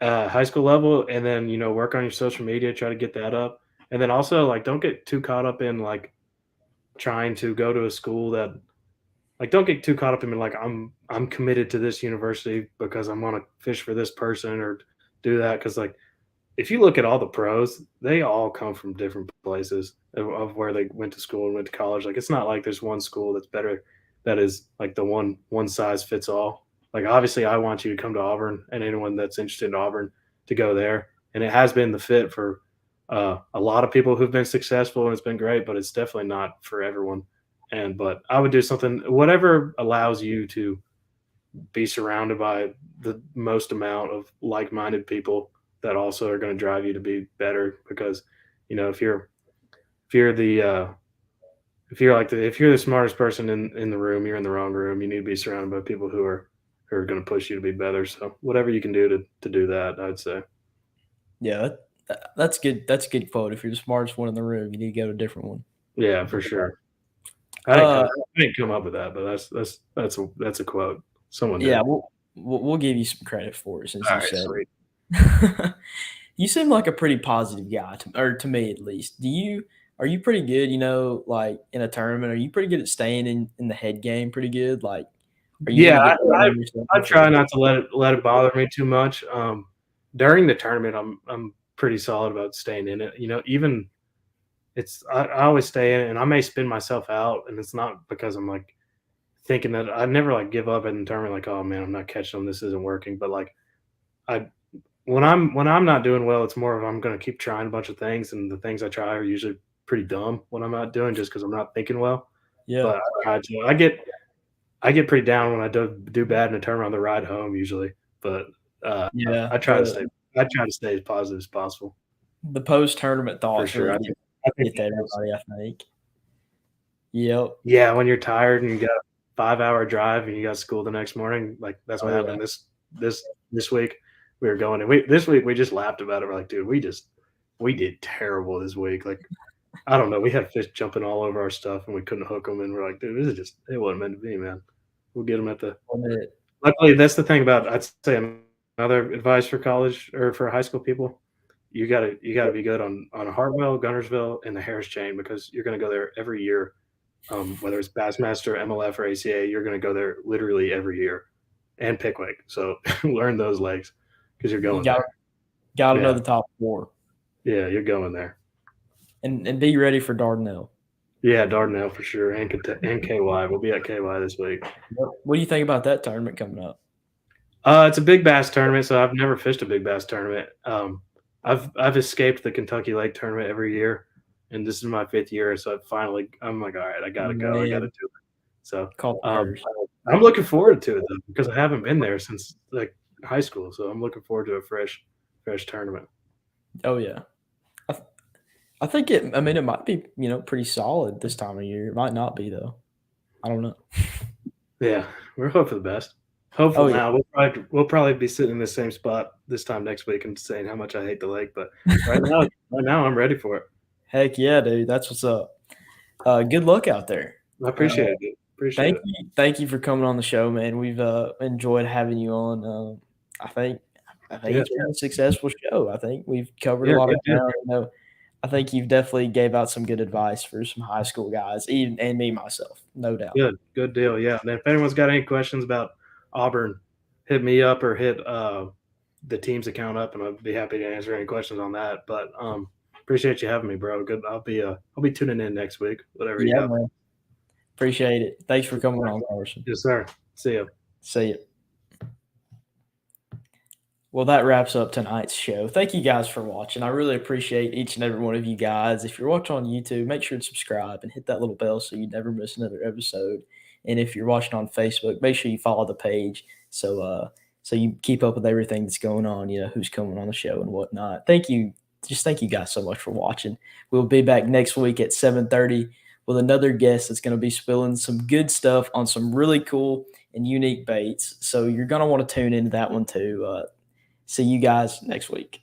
Speaker 2: high school level, and then work on your social media, try to get that up, and then also like don't get too caught up in like trying to go to a school that like don't get too caught up in like I'm committed to this university because I'm gonna fish for this person or do that because like if you look at all the pros, they all come from different places of where they went to school and went to college. Like it's not like there's one school that's better that is like the one size fits all. Like obviously I want you to come to Auburn and anyone that's interested in Auburn to go there. And it has been the fit for a lot of people who've been successful and it's been great, but it's definitely not for everyone. And but I would do something whatever allows you to be surrounded by the most amount of like-minded people that also are going to drive you to be better because if you're the if you're the smartest person in the room, you're in the wrong room. You need to be surrounded by people who are going to push you to be better. So whatever you can do to do that, I'd say.
Speaker 1: Yeah, that's good. That's a good quote. If you're the smartest one in the room, you need to go to a different one.
Speaker 2: Yeah, for sure.
Speaker 1: Uh,
Speaker 2: I didn't come up with that, but that's a quote. Someone
Speaker 1: yeah,
Speaker 2: did.
Speaker 1: we'll give you some credit for it since
Speaker 2: All
Speaker 1: you
Speaker 2: right,
Speaker 1: said
Speaker 2: sweet.
Speaker 1: it. You seem like a pretty positive guy, or to me at least. Are you pretty good? Like in a tournament, are you pretty good at staying in the head game? Pretty good. Like, are you
Speaker 2: Yeah,
Speaker 1: gonna get down on yourself
Speaker 2: I
Speaker 1: before?
Speaker 2: try not to let it bother me too much. During the tournament, I'm pretty solid about staying in it. Even I always stay in it, and I may spin myself out, and it's not because I'm like thinking that I never like give up in the tournament. Like, oh man, I'm not catching them. This isn't working. But like, I when I'm not doing well, it's more of I'm going to keep trying a bunch of things, and the things I try are usually pretty dumb when I'm not doing just because I'm not thinking well.
Speaker 1: Yeah,
Speaker 2: But I try to. I get pretty down when I do bad in a tournament on the ride home usually, but,
Speaker 1: yeah.
Speaker 2: I try to stay I try to stay as positive as possible,
Speaker 1: The post tournament
Speaker 2: for
Speaker 1: thoughts
Speaker 2: sure.
Speaker 1: really
Speaker 2: I think
Speaker 1: get
Speaker 2: that
Speaker 1: to
Speaker 2: helps.
Speaker 1: everybody. I think. Yep.
Speaker 2: Yeah, when you're tired and you got a 5-hour drive and you got school the next morning, like, that's what
Speaker 1: Oh yeah.
Speaker 2: happened this week. We were going and we this week, we just laughed about it. We're like, "Dude, we did terrible this week." Like, I don't know, we had fish jumping all over our stuff and we couldn't hook them, and we're like, "Dude, this is just it wasn't meant to be, man." We'll get them at the
Speaker 1: On it.
Speaker 2: Luckily, that's the thing about I'd say another advice for college or for high school people, you gotta be good on Hartwell, Gunnersville, and the Harris Chain because you're gonna go there every year, whether it's Bassmaster, MLF, or ACA, you're gonna go there literally every year, and Pickwick. So learn those legs because you're
Speaker 1: You
Speaker 2: going
Speaker 1: got
Speaker 2: there.
Speaker 1: got to know
Speaker 2: Yeah,
Speaker 1: the top four
Speaker 2: yeah, you're going there.
Speaker 1: and be ready for Dardanelle.
Speaker 2: Yeah, Dardanelle for sure, and KY. We'll be at KY this week.
Speaker 1: What do you think about that tournament coming up?
Speaker 2: It's a big bass tournament, so I've never fished a big bass tournament. I've escaped the Kentucky Lake tournament every year, and this is my 5th year. So I'm like, all right, I gotta go. I gotta
Speaker 1: Man,
Speaker 2: do it. So
Speaker 1: caught the
Speaker 2: um,
Speaker 1: curse.
Speaker 2: I'm looking forward to it though because I haven't been there since like high school. So I'm looking forward to a fresh tournament.
Speaker 1: Oh yeah. I, th- I think it. I mean, it might be pretty solid this time of year. It might not be though. I don't know.
Speaker 2: Yeah, we're hoping for the best. Hopeful
Speaker 1: Oh yeah.
Speaker 2: now. We'll probably be sitting in the same spot this time next week and saying how much I hate the lake. But right now I'm ready for it.
Speaker 1: Heck yeah, dude. That's what's up. Good luck out there.
Speaker 2: I
Speaker 1: Uh,
Speaker 2: appreciate it. Dude. Appreciate
Speaker 1: thank
Speaker 2: it.
Speaker 1: you. Thank you for coming on the show, man. We've enjoyed having you on. I think I think
Speaker 2: Yeah,
Speaker 1: it's been a successful show. I think we've covered a
Speaker 2: yeah,
Speaker 1: lot of
Speaker 2: good deal.
Speaker 1: ground. I think you've definitely gave out some good advice for some high school guys, even and me myself, no doubt.
Speaker 2: Good deal. Yeah. And if anyone's got any questions about Auburn, hit me up or hit the team's account up, and I'd be happy to answer any questions on that. But appreciate you having me, bro. Good. I'll be tuning in next week. Whatever you
Speaker 1: Yeah,
Speaker 2: got.
Speaker 1: man. Appreciate it. Thanks for coming on, Carson.
Speaker 2: Yes, sir. See ya.
Speaker 1: See you. Well, that wraps up tonight's show. Thank you guys for watching. I really appreciate each and every one of you guys. If you're watching on YouTube, make sure to subscribe and hit that little bell so you never miss another episode. And if you're watching on Facebook, make sure you follow the page so you keep up with everything that's going on, who's coming on the show and whatnot. Thank you. Just thank you guys so much for watching. We'll be back next week at 7:30 with another guest that's going to be spilling some good stuff on some really cool and unique baits. So you're going to want to tune into that one too. See you guys next week.